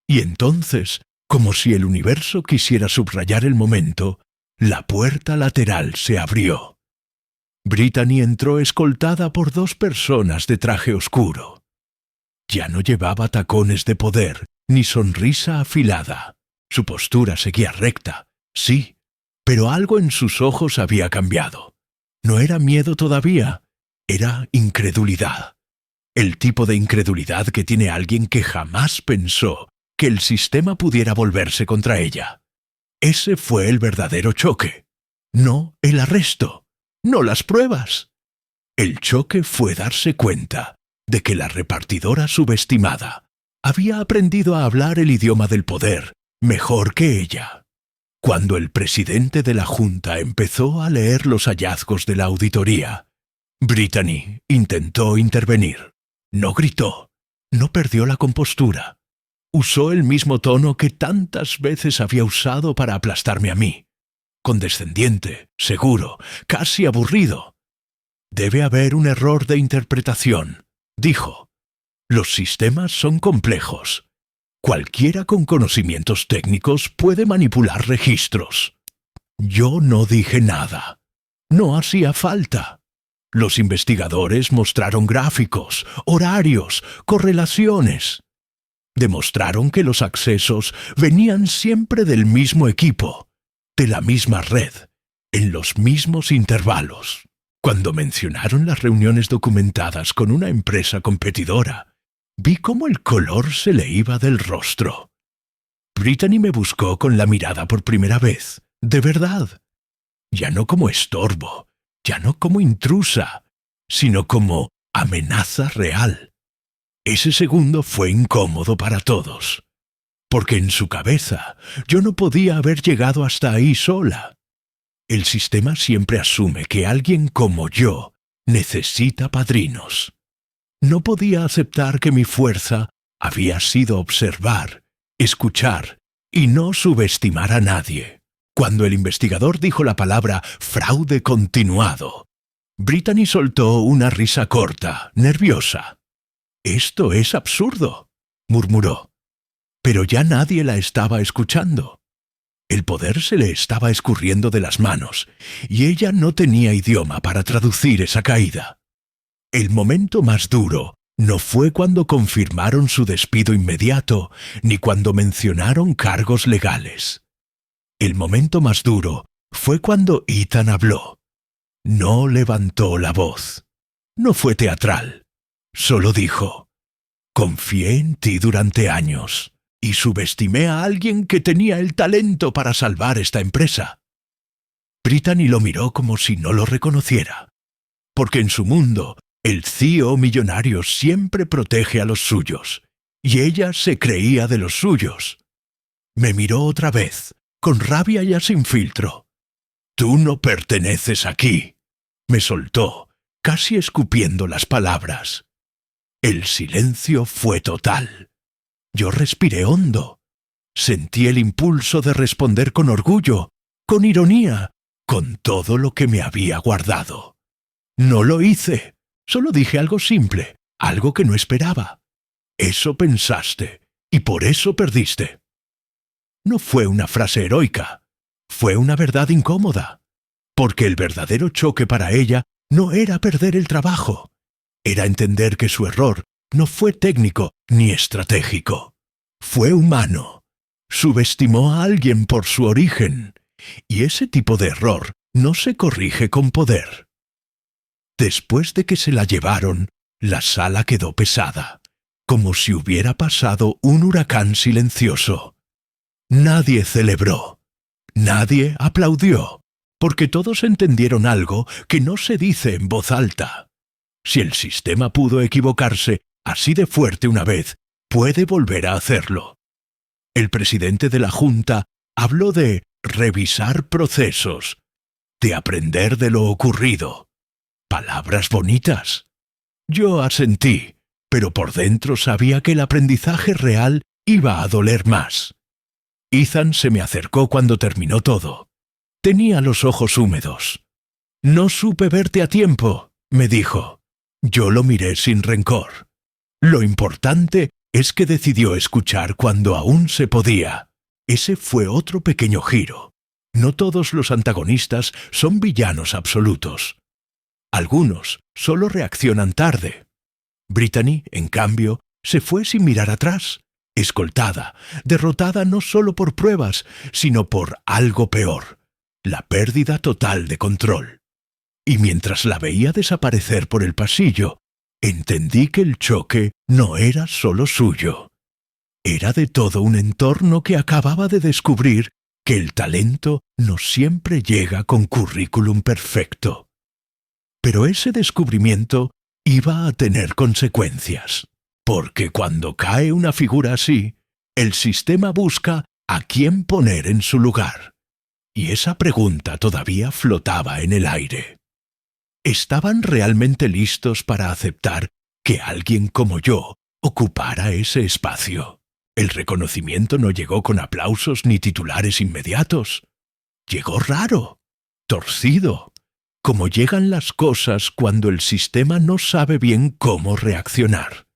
Y entonces, como si el universo quisiera subrayar el momento, la puerta lateral se abrió. Brittany entró escoltada por 2 personas de traje oscuro. Ya no llevaba tacones de poder ni sonrisa afilada. Su postura seguía recta, sí, pero algo en sus ojos había cambiado. No era miedo todavía, era incredulidad. El tipo de incredulidad que tiene alguien que jamás pensó que el sistema pudiera volverse contra ella. Ese fue el verdadero choque. No el arresto, no las pruebas. El choque fue darse cuenta de que la repartidora subestimada había aprendido a hablar el idioma del poder mejor que ella. Cuando el presidente de la Junta empezó a leer los hallazgos de la auditoría, Brittany intentó intervenir. No gritó, no perdió la compostura. Usó el mismo tono que tantas veces había usado para aplastarme a mí. Condescendiente, seguro, casi aburrido. Debe haber un error de interpretación, dijo. Los sistemas son complejos. Cualquiera con conocimientos técnicos puede manipular registros. Yo no dije nada. No hacía falta. Los investigadores mostraron gráficos, horarios, correlaciones. Demostraron que los accesos venían siempre del mismo equipo, de la misma red, en los mismos intervalos. Cuando mencionaron las reuniones documentadas con una empresa competidora, vi cómo el color se le iba del rostro. Brittany me buscó con la mirada por primera vez, de verdad. Ya no como estorbo, ya no como intrusa, sino como amenaza real. Ese segundo fue incómodo para todos, porque en su cabeza yo no podía haber llegado hasta ahí sola. El sistema siempre asume que alguien como yo necesita padrinos. No podía aceptar que mi fuerza había sido observar, escuchar y no subestimar a nadie. Cuando el investigador dijo la palabra fraude continuado, Brittany soltó una risa corta, nerviosa. «Esto es absurdo», murmuró. Pero ya nadie la estaba escuchando. El poder se le estaba escurriendo de las manos, y ella no tenía idioma para traducir esa caída. El momento más duro no fue cuando confirmaron su despido inmediato, ni cuando mencionaron cargos legales. El momento más duro fue cuando Ethan habló. No levantó la voz. No fue teatral. Solo dijo, «Confié en ti durante años y subestimé a alguien que tenía el talento para salvar esta empresa». Brittany lo miró como si no lo reconociera, porque en su mundo el CEO millonario siempre protege a los suyos, y ella se creía de los suyos. Me miró otra vez, con rabia ya sin filtro. «Tú no perteneces aquí», me soltó, casi escupiendo las palabras. El silencio fue total. Yo respiré hondo. Sentí el impulso de responder con orgullo, con ironía, con todo lo que me había guardado. No lo hice. Solo dije algo simple, algo que no esperaba. Eso pensaste, y por eso perdiste. No fue una frase heroica. Fue una verdad incómoda. Porque el verdadero choque para ella no era perder el trabajo. Era entender que su error no fue técnico ni estratégico. Fue humano. Subestimó a alguien por su origen, y ese tipo de error no se corrige con poder. Después de que se la llevaron, la sala quedó pesada, como si hubiera pasado un huracán silencioso. Nadie celebró. Nadie aplaudió, porque todos entendieron algo que no se dice en voz alta. Si el sistema pudo equivocarse así de fuerte una vez, puede volver a hacerlo. El presidente de la Junta habló de revisar procesos, de aprender de lo ocurrido. Palabras bonitas. Yo asentí, pero por dentro sabía que el aprendizaje real iba a doler más. Ethan se me acercó cuando terminó todo. Tenía los ojos húmedos. «No supe verte a tiempo», me dijo. Yo lo miré sin rencor. Lo importante es que decidió escuchar cuando aún se podía. Ese fue otro pequeño giro. No todos los antagonistas son villanos absolutos. Algunos solo reaccionan tarde. Brittany, en cambio, se fue sin mirar atrás, escoltada, derrotada no solo por pruebas, sino por algo peor, la pérdida total de control. Y mientras la veía desaparecer por el pasillo, entendí que el choque no era solo suyo. Era de todo un entorno que acababa de descubrir que el talento no siempre llega con currículum perfecto. Pero ese descubrimiento iba a tener consecuencias, porque cuando cae una figura así, el sistema busca a quién poner en su lugar. Y esa pregunta todavía flotaba en el aire. ¿Estaban realmente listos para aceptar que alguien como yo ocupara ese espacio. El reconocimiento no llegó con aplausos ni titulares inmediatos. Llegó raro, torcido, como llegan las cosas cuando el sistema no sabe bien cómo reaccionar.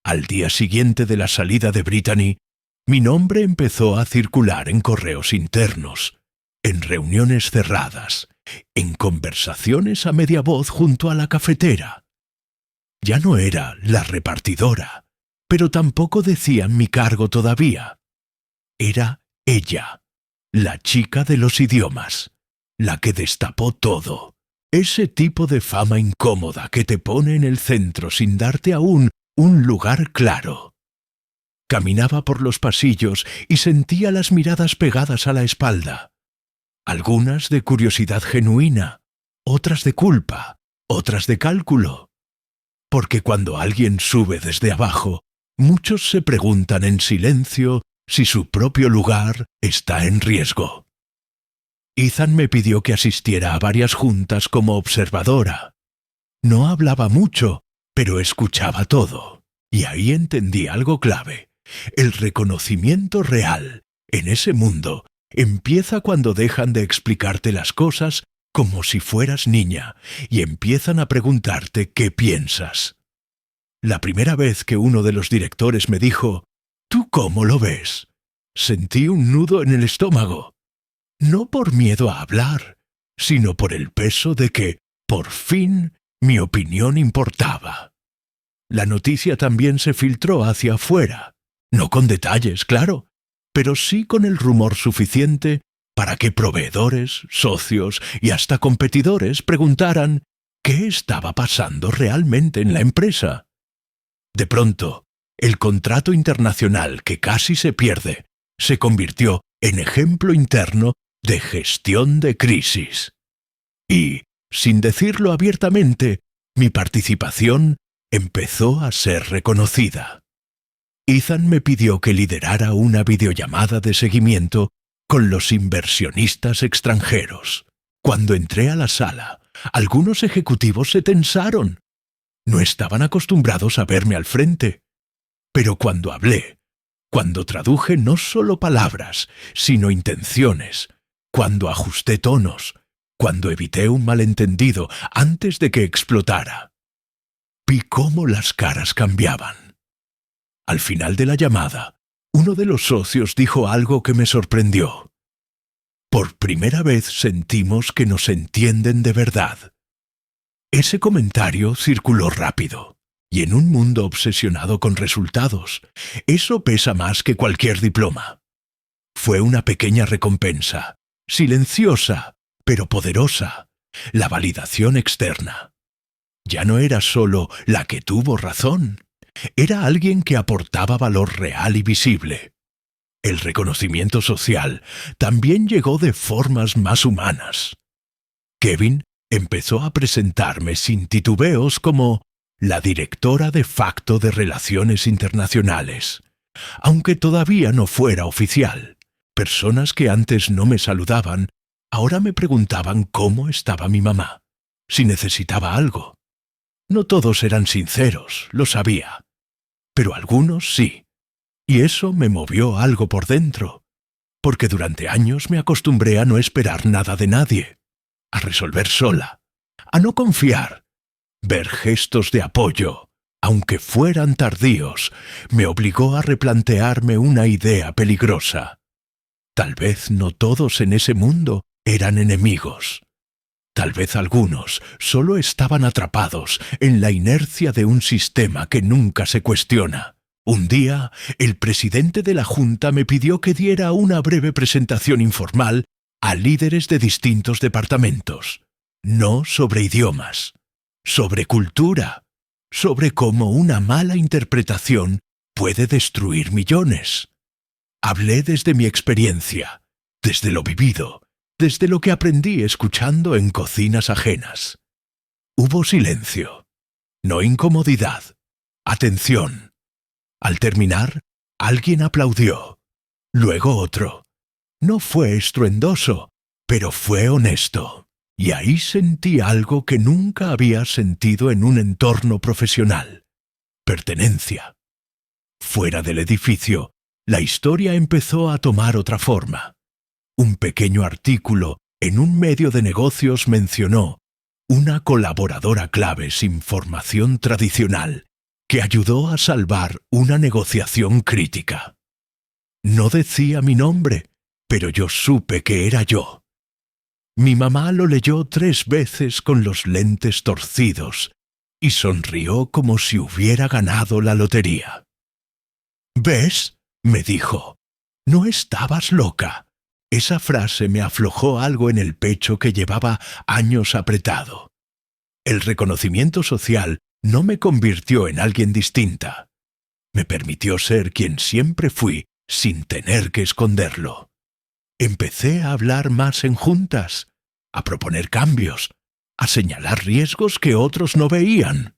Al día siguiente de la salida de Brittany, mi nombre empezó a circular en correos internos, en reuniones cerradas, en conversaciones a media voz junto a la cafetera. Ya no era la repartidora, pero tampoco decían mi cargo todavía. Era ella, la chica de los idiomas, la que destapó todo. Ese tipo de fama incómoda que te pone en el centro sin darte aún un lugar claro. Caminaba por los pasillos y sentía las miradas pegadas a la espalda. Algunas de curiosidad genuina, otras de culpa, otras de cálculo. Porque cuando alguien sube desde abajo, muchos se preguntan en silencio si su propio lugar está en riesgo. Ethan me pidió que asistiera a varias juntas como observadora. No hablaba mucho, pero escuchaba todo. Y ahí entendí algo clave. El reconocimiento real, en ese mundo, empieza cuando dejan de explicarte las cosas como si fueras niña y empiezan a preguntarte qué piensas. La primera vez que uno de los directores me dijo, ¿tú cómo lo ves?, sentí un nudo en el estómago. No por miedo a hablar, sino por el peso de que, por fin, mi opinión importaba. La noticia también se filtró hacia afuera, no con detalles, claro, pero sí con el rumor suficiente para que proveedores, socios y hasta competidores preguntaran qué estaba pasando realmente en la empresa. De pronto, el contrato internacional que casi se pierde se convirtió en ejemplo interno de gestión de crisis. Y, sin decirlo abiertamente, mi participación empezó a ser reconocida. Ethan me pidió que liderara una videollamada de seguimiento con los inversionistas extranjeros. Cuando entré a la sala, algunos ejecutivos se tensaron. No estaban acostumbrados a verme al frente. Pero cuando hablé, cuando traduje no solo palabras, sino intenciones, cuando ajusté tonos, cuando evité un malentendido antes de que explotara, vi cómo las caras cambiaban. Al final de la llamada, uno de los socios dijo algo que me sorprendió. Por primera vez sentimos que nos entienden de verdad. Ese comentario circuló rápido, y en un mundo obsesionado con resultados, eso pesa más que cualquier diploma. Fue una pequeña recompensa, silenciosa, pero poderosa, la validación externa. Ya no era solo la que tuvo razón, era alguien que aportaba valor real y visible. El reconocimiento social también llegó de formas más humanas. Kevin empezó a presentarme sin titubeos como la directora de facto de Relaciones Internacionales, aunque todavía no fuera oficial. Personas que antes no me saludaban, ahora me preguntaban cómo estaba mi mamá, si necesitaba algo. No todos eran sinceros, lo sabía, pero algunos sí, y eso me movió algo por dentro, porque durante años me acostumbré a no esperar nada de nadie, a resolver sola, a no confiar. Ver gestos de apoyo, aunque fueran tardíos, me obligó a replantearme una idea peligrosa. Tal vez no todos en ese mundo eran enemigos. Tal vez algunos solo estaban atrapados en la inercia de un sistema que nunca se cuestiona. Un día, el presidente de la Junta me pidió que diera una breve presentación informal a líderes de distintos departamentos. No sobre idiomas, sobre cultura, sobre cómo una mala interpretación puede destruir millones. Hablé desde mi experiencia, desde lo vivido, desde lo que aprendí escuchando en cocinas ajenas. Hubo silencio, no incomodidad, atención. Al terminar, alguien aplaudió, luego otro. No fue estruendoso, pero fue honesto. Y ahí sentí algo que nunca había sentido en un entorno profesional: pertenencia. Fuera del edificio, la historia empezó a tomar otra forma. Un pequeño artículo en un medio de negocios mencionó una colaboradora clave sin formación tradicional que ayudó a salvar una negociación crítica. No decía mi nombre, pero yo supe que era yo. Mi mamá lo leyó 3 veces con los lentes torcidos y sonrió como si hubiera ganado la lotería. «¿Ves?», me dijo, «no estabas loca». Esa frase me aflojó algo en el pecho que llevaba años apretado. El reconocimiento social no me convirtió en alguien distinta. Me permitió ser quien siempre fui sin tener que esconderlo. Empecé a hablar más en juntas, a proponer cambios, a señalar riesgos que otros no veían.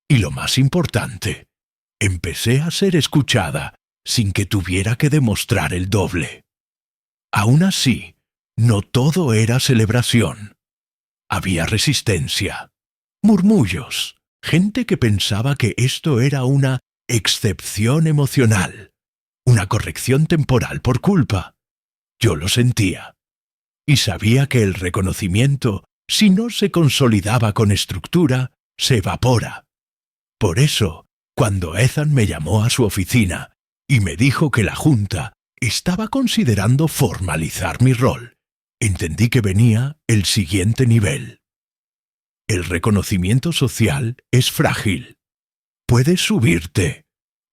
Y lo más importante, empecé a ser escuchada sin que tuviera que demostrar el doble. Aún así, no todo era celebración. Había resistencia, murmullos, gente que pensaba que esto era una excepción emocional, una corrección temporal por culpa. Yo lo sentía. Y sabía que el reconocimiento, si no se consolidaba con estructura, se evapora. Por eso, cuando Ethan me llamó a su oficina y me dijo que la Junta estaba considerando formalizar mi rol, entendí que venía el siguiente nivel. El reconocimiento social es frágil. Puede subirte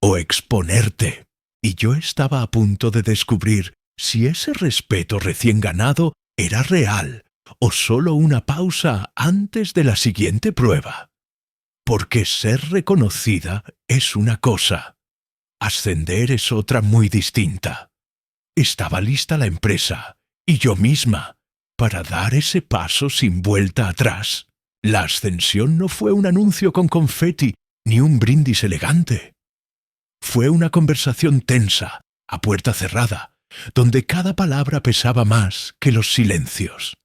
o exponerte. Y yo estaba a punto de descubrir si ese respeto recién ganado era real o solo una pausa antes de la siguiente prueba. Porque ser reconocida es una cosa, ascender es otra muy distinta. Estaba lista la empresa, y yo misma, para dar ese paso sin vuelta atrás. La ascensión no fue un anuncio con confeti ni un brindis elegante. Fue una conversación tensa, a puerta cerrada, donde cada palabra pesaba más que los silencios.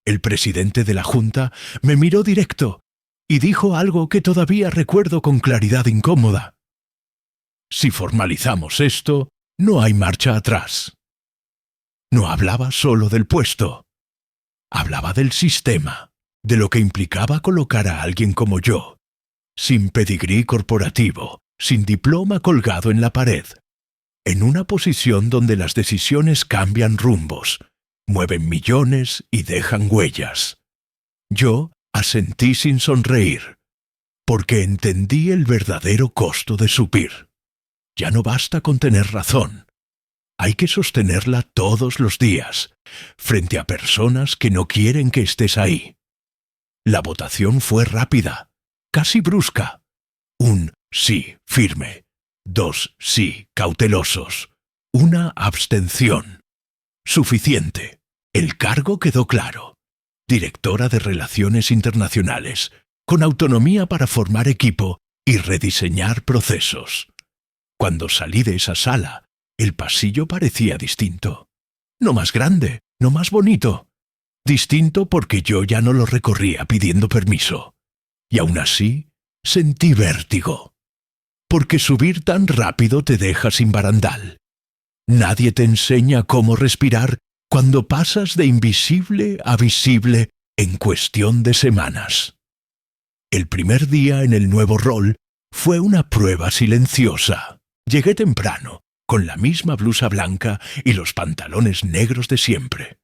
El presidente de la Junta me miró directo y dijo algo que todavía recuerdo con claridad incómoda. «Si formalizamos esto, no hay marcha atrás». No hablaba solo del puesto. Hablaba del sistema, de lo que implicaba colocar a alguien como yo, sin pedigrí corporativo, sin diploma colgado en la pared, en una posición donde las decisiones cambian rumbos, mueven millones y dejan huellas. Yo asentí sin sonreír, porque entendí el verdadero costo de subir. Ya no basta con tener razón. Hay que sostenerla todos los días, frente a personas que no quieren que estés ahí. La votación fue rápida, casi brusca. Un sí firme, 2 sí cautelosos, 1 abstención. Suficiente. El cargo quedó claro. Directora de Relaciones Internacionales, con autonomía para formar equipo y rediseñar procesos. Cuando salí de esa sala, el pasillo parecía distinto. No más grande, no más bonito. Distinto porque yo ya no lo recorría pidiendo permiso. Y aún así, sentí vértigo. Porque subir tan rápido te deja sin barandal. Nadie te enseña cómo respirar cuando pasas de invisible a visible en cuestión de semanas. El primer día en el nuevo rol fue una prueba silenciosa. Llegué temprano, con la misma blusa blanca y los pantalones negros de siempre.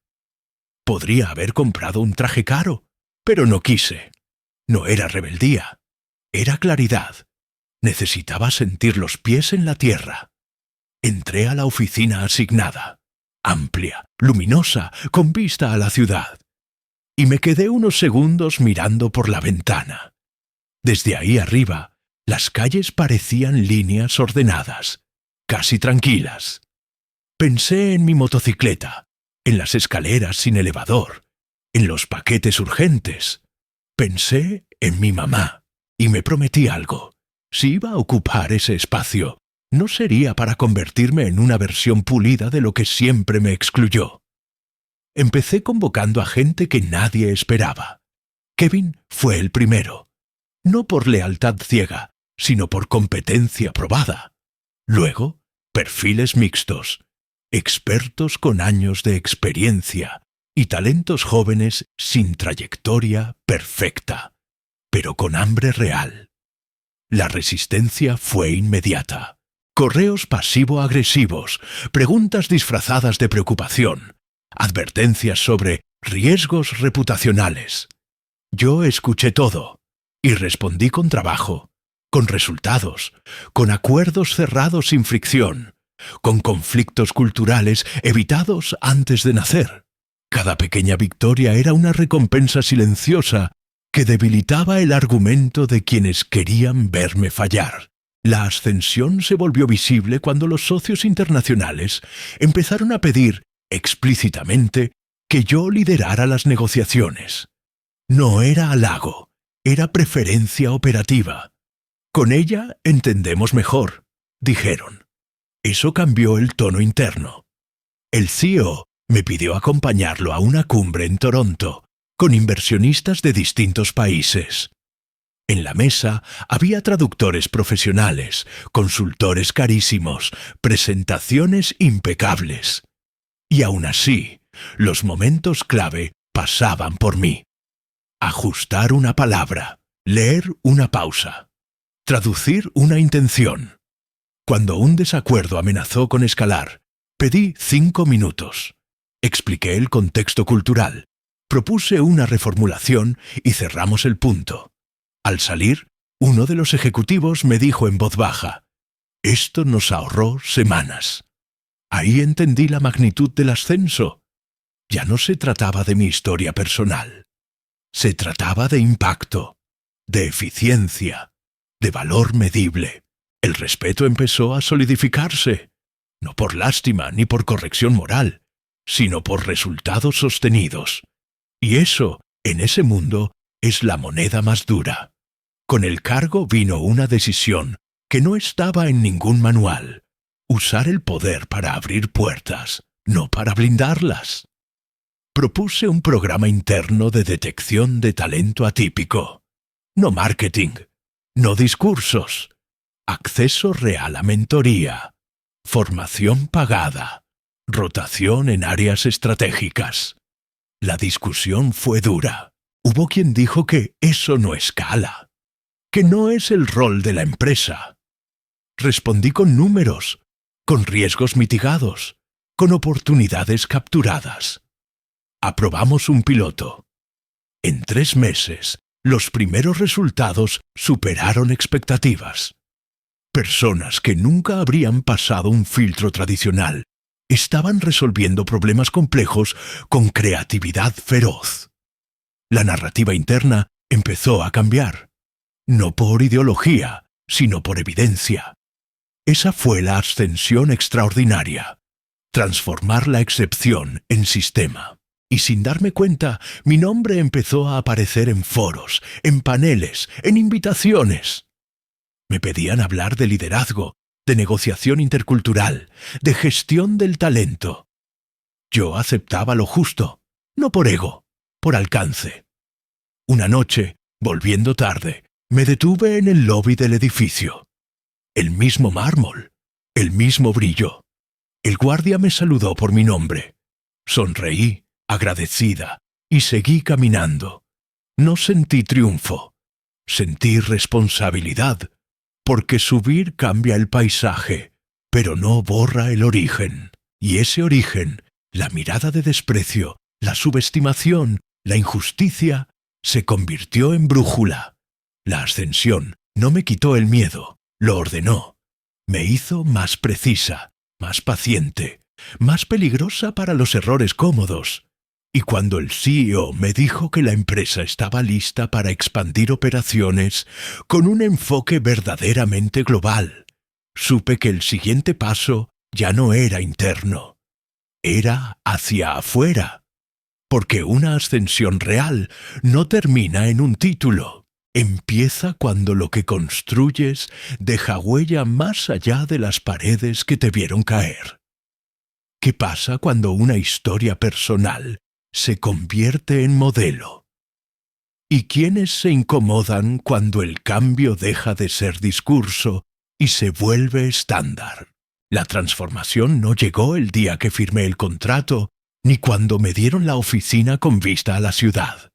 Podría haber comprado un traje caro, pero no quise. No era rebeldía, era claridad. Necesitaba sentir los pies en la tierra. Entré a la oficina asignada, amplia, luminosa, con vista a la ciudad, y me quedé unos segundos mirando por la ventana. Desde ahí arriba, las calles parecían líneas ordenadas, casi tranquilas. Pensé en mi motocicleta, en las escaleras sin elevador, en los paquetes urgentes. Pensé en mi mamá y me prometí algo. Si iba a ocupar ese espacio, no sería para convertirme en una versión pulida de lo que siempre me excluyó. Empecé convocando a gente que nadie esperaba. Kevin fue el primero, no por lealtad ciega, sino por competencia probada. Luego, perfiles mixtos, expertos con años de experiencia y talentos jóvenes sin trayectoria perfecta, pero con hambre real. La resistencia fue inmediata. Correos pasivo-agresivos, preguntas disfrazadas de preocupación, advertencias sobre riesgos reputacionales. Yo escuché todo y respondí con trabajo, con resultados, con acuerdos cerrados sin fricción, con conflictos culturales evitados antes de nacer. Cada pequeña victoria era una recompensa silenciosa que debilitaba el argumento de quienes querían verme fallar. La ascensión se volvió visible cuando los socios internacionales empezaron a pedir explícitamente que yo liderara las negociaciones. No era halago, era preferencia operativa. Con ella entendemos mejor, dijeron. Eso cambió el tono interno. El CEO me pidió acompañarlo a una cumbre en Toronto, con inversionistas de distintos países. En la mesa había traductores profesionales, consultores carísimos, presentaciones impecables. Y aún así, los momentos clave pasaban por mí. Ajustar una palabra, leer una pausa, traducir una intención. Cuando un desacuerdo amenazó con escalar, pedí 5 minutos. Expliqué el contexto cultural, propuse una reformulación y cerramos el punto. Al salir, uno de los ejecutivos me dijo en voz baja: «Esto nos ahorró semanas». Ahí entendí la magnitud del ascenso. Ya no se trataba de mi historia personal. Se trataba de impacto, de eficiencia, de valor medible. El respeto empezó a solidificarse, no por lástima ni por corrección moral, sino por resultados sostenidos. Y eso, en ese mundo, es la moneda más dura. Con el cargo vino una decisión que no estaba en ningún manual: usar el poder para abrir puertas, no para blindarlas. Propuse un programa interno de detección de talento atípico. No marketing, no discursos. Acceso real a mentoría, formación pagada, rotación en áreas estratégicas. La discusión fue dura. Hubo quien dijo que eso no escala, que no es el rol de la empresa. Respondí con números, con riesgos mitigados, con oportunidades capturadas. Aprobamos un piloto. En 3 meses, los primeros resultados superaron expectativas. Personas que nunca habrían pasado un filtro tradicional estaban resolviendo problemas complejos con creatividad feroz. La narrativa interna empezó a cambiar, no por ideología, sino por evidencia. Esa fue la ascensión extraordinaria, transformar la excepción en sistema. Y sin darme cuenta, mi nombre empezó a aparecer en foros, en paneles, en invitaciones. Me pedían hablar de liderazgo, de negociación intercultural, de gestión del talento. Yo aceptaba lo justo, no por ego, por alcance. Una noche, volviendo tarde, me detuve en el lobby del edificio. El mismo mármol, el mismo brillo. El guardia me saludó por mi nombre. Sonreí, agradecida, y seguí caminando. No sentí triunfo, sentí responsabilidad, porque subir cambia el paisaje, pero no borra el origen. Y ese origen, la mirada de desprecio, la subestimación, la injusticia, se convirtió en brújula. La ascensión no me quitó el miedo, lo ordenó. Me hizo más precisa, más paciente, más peligrosa para los errores cómodos. Y cuando el CEO me dijo que la empresa estaba lista para expandir operaciones con un enfoque verdaderamente global, supe que el siguiente paso ya no era interno, era hacia afuera. Porque una ascensión real no termina en un título. Empieza cuando lo que construyes deja huella más allá de las paredes que te vieron caer. ¿Qué pasa cuando una historia personal se convierte en modelo. ¿Y quiénes se incomodan cuando el cambio deja de ser discurso y se vuelve estándar? La transformación no llegó el día que firmé el contrato, ni cuando me dieron la oficina con vista a la ciudad.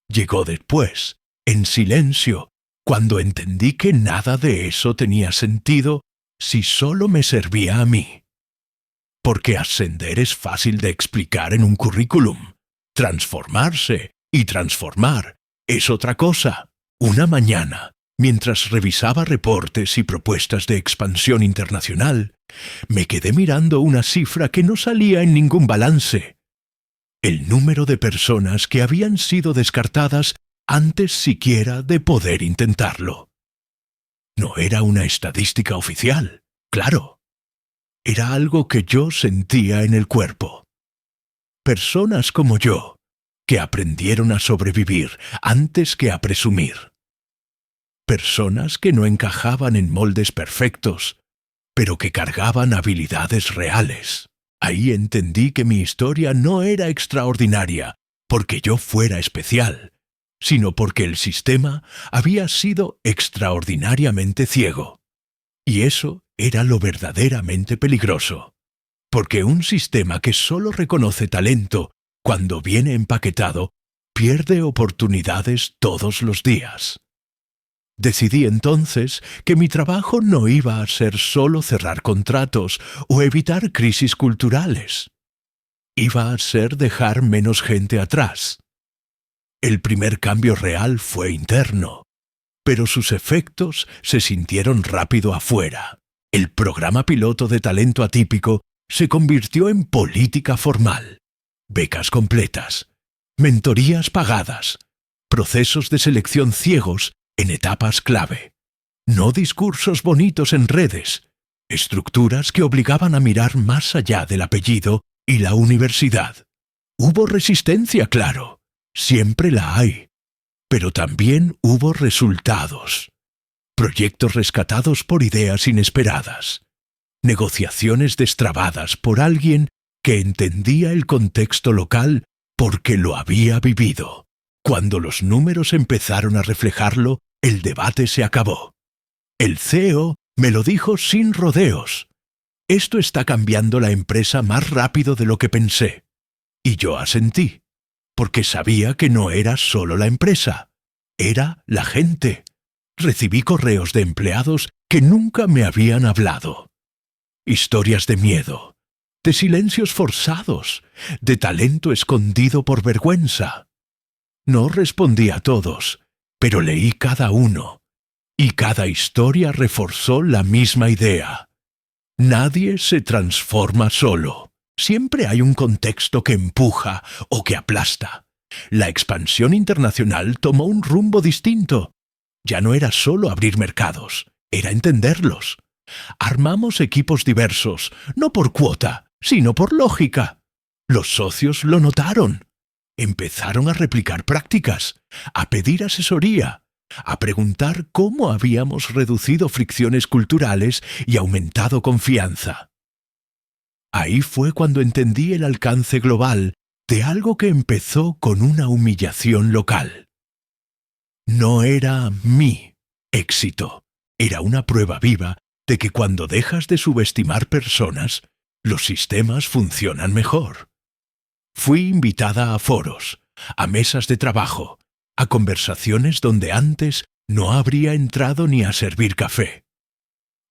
Llegó después, en silencio, cuando entendí que nada de eso tenía sentido si solo me servía a mí. Porque ascender es fácil de explicar en un currículum. Transformarse y transformar es otra cosa. Una mañana, mientras revisaba reportes y propuestas de expansión internacional, me quedé mirando una cifra que no salía en ningún balance. El número de personas que habían sido descartadas antes siquiera de poder intentarlo. No era una estadística oficial, claro. Era algo que yo sentía en el cuerpo. Personas como yo, que aprendieron a sobrevivir antes que a presumir. Personas que no encajaban en moldes perfectos, pero que cargaban habilidades reales. Ahí entendí que mi historia no era extraordinaria porque yo fuera especial, sino porque el sistema había sido extraordinariamente ciego. Y eso era lo verdaderamente peligroso, porque un sistema que solo reconoce talento cuando viene empaquetado pierde oportunidades todos los días. Decidí entonces que mi trabajo no iba a ser solo cerrar contratos o evitar crisis culturales. Iba a ser dejar menos gente atrás. El primer cambio real fue interno, pero sus efectos se sintieron rápido afuera. El programa piloto de talento atípico se convirtió en política formal. Becas completas, mentorías pagadas, procesos de selección ciegos en etapas clave. No discursos bonitos en redes, estructuras que obligaban a mirar más allá del apellido y la universidad. Hubo resistencia, claro, siempre la hay, pero también hubo resultados. Proyectos rescatados por ideas inesperadas. Negociaciones destrabadas por alguien que entendía el contexto local porque lo había vivido. Cuando los números empezaron a reflejarlo, el debate se acabó. El CEO me lo dijo sin rodeos. Esto está cambiando la empresa más rápido de lo que pensé. Y yo asentí, porque sabía que no era solo la empresa, era la gente. Recibí correos de empleados que nunca me habían hablado. Historias de miedo, de silencios forzados, de talento escondido por vergüenza. No respondí a todos, pero leí cada uno, y cada historia reforzó la misma idea. Nadie se transforma solo. Siempre hay un contexto que empuja o que aplasta. La expansión internacional tomó un rumbo distinto. Ya no era solo abrir mercados, era entenderlos. Armamos equipos diversos, no por cuota, sino por lógica. Los socios lo notaron. Empezaron a replicar prácticas, a pedir asesoría, a preguntar cómo habíamos reducido fricciones culturales y aumentado confianza. Ahí fue cuando entendí el alcance global de algo que empezó con una humillación local. No era mi éxito, era una prueba viva de que cuando dejas de subestimar personas, los sistemas funcionan mejor. Fui invitada a foros, a mesas de trabajo, a conversaciones donde antes no habría entrado ni a servir café.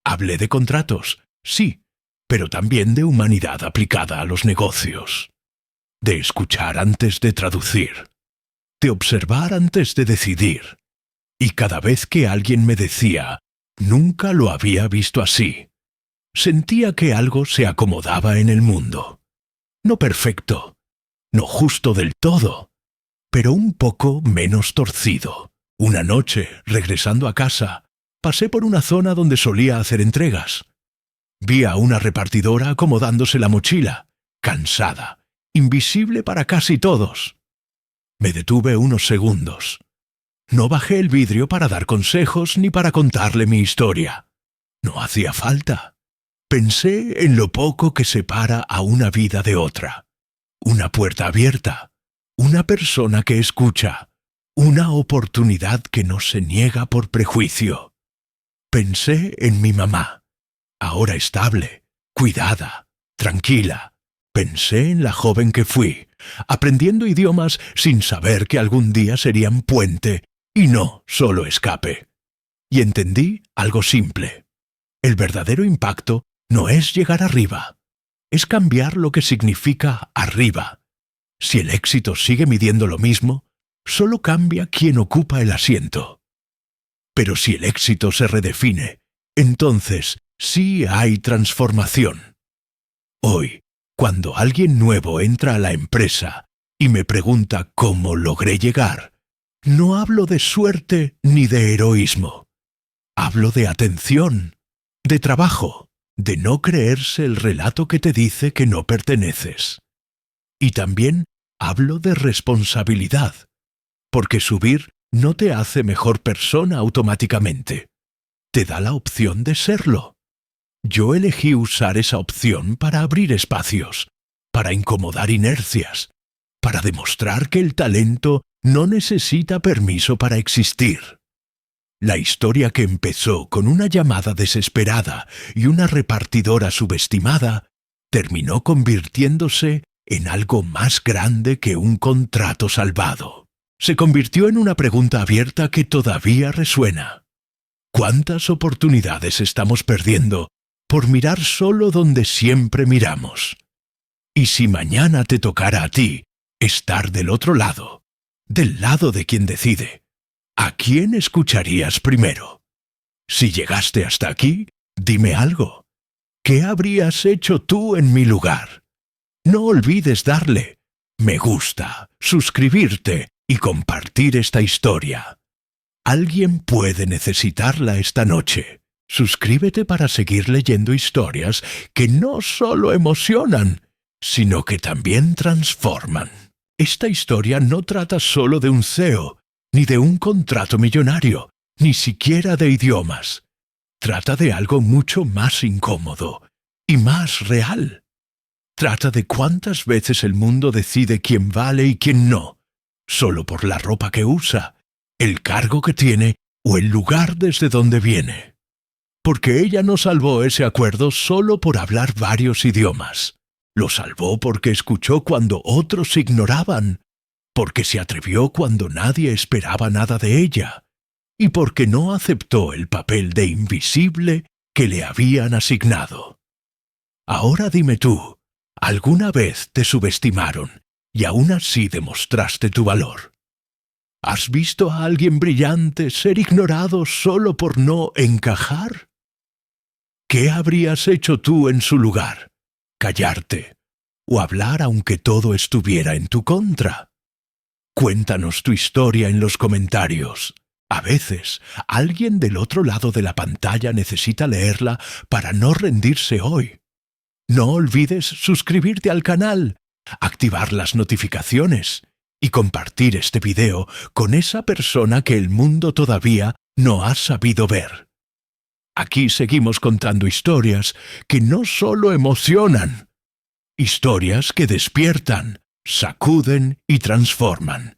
Hablé de contratos, sí, pero también de humanidad aplicada a los negocios. De escuchar antes de traducir. De observar antes de decidir. Y cada vez que alguien me decía, nunca lo había visto así, sentía que algo se acomodaba en el mundo. No perfecto, no justo del todo, pero un poco menos torcido. Una noche, regresando a casa, pasé por una zona donde solía hacer entregas. Vi a una repartidora acomodándose la mochila, cansada, invisible para casi todos. Me detuve unos segundos. No bajé el vidrio para dar consejos ni para contarle mi historia. No hacía falta. Pensé en lo poco que separa a una vida de otra. Una puerta abierta, una persona que escucha, una oportunidad que no se niega por prejuicio. Pensé en mi mamá, ahora estable, cuidada, tranquila. Pensé en la joven que fui, aprendiendo idiomas sin saber que algún día serían puente y no solo escape. Y entendí algo simple. El verdadero impacto no es llegar arriba, es cambiar lo que significa arriba. Si el éxito sigue midiendo lo mismo, solo cambia quien ocupa el asiento. Pero si el éxito se redefine, entonces sí hay transformación. Hoy, cuando alguien nuevo entra a la empresa y me pregunta cómo logré llegar, no hablo de suerte ni de heroísmo. Hablo de atención, de trabajo, de no creerse el relato que te dice que no perteneces. Y también hablo de responsabilidad, porque subir no te hace mejor persona automáticamente. Te da la opción de serlo. Yo elegí usar esa opción para abrir espacios, para incomodar inercias, para demostrar que el talento no necesita permiso para existir. La historia que empezó con una llamada desesperada y una repartidora subestimada, terminó convirtiéndose en algo más grande que un contrato salvado. Se convirtió en una pregunta abierta que todavía resuena. ¿Cuántas oportunidades estamos perdiendo por mirar solo donde siempre miramos? Y si mañana te tocara a ti estar del otro lado, del lado de quien decide, ¿a quién escucharías primero? Si llegaste hasta aquí, dime algo. ¿Qué habrías hecho tú en mi lugar? No olvides darle me gusta, suscribirte y compartir esta historia. Alguien puede necesitarla esta noche. Suscríbete para seguir leyendo historias que no solo emocionan, sino que también transforman. Esta historia no trata solo de un CEO, ni de un contrato millonario, ni siquiera de idiomas. Trata de algo mucho más incómodo y más real. Trata de cuántas veces el mundo decide quién vale y quién no, solo por la ropa que usa, el cargo que tiene o el lugar desde donde viene. Porque ella no salvó ese acuerdo solo por hablar varios idiomas. Lo salvó porque escuchó cuando otros ignoraban, porque se atrevió cuando nadie esperaba nada de ella, y porque no aceptó el papel de invisible que le habían asignado. Ahora dime tú, ¿alguna vez te subestimaron y aún así demostraste tu valor? ¿Has visto a alguien brillante ser ignorado solo por no encajar? ¿Qué habrías hecho tú en su lugar? ¿Callarte o hablar aunque todo estuviera en tu contra? Cuéntanos tu historia en los comentarios. A veces, alguien del otro lado de la pantalla necesita leerla para no rendirse hoy. No olvides suscribirte al canal, activar las notificaciones y compartir este video con esa persona que el mundo todavía no ha sabido ver. Aquí seguimos contando historias que no solo emocionan, historias que despiertan, sacuden y transforman.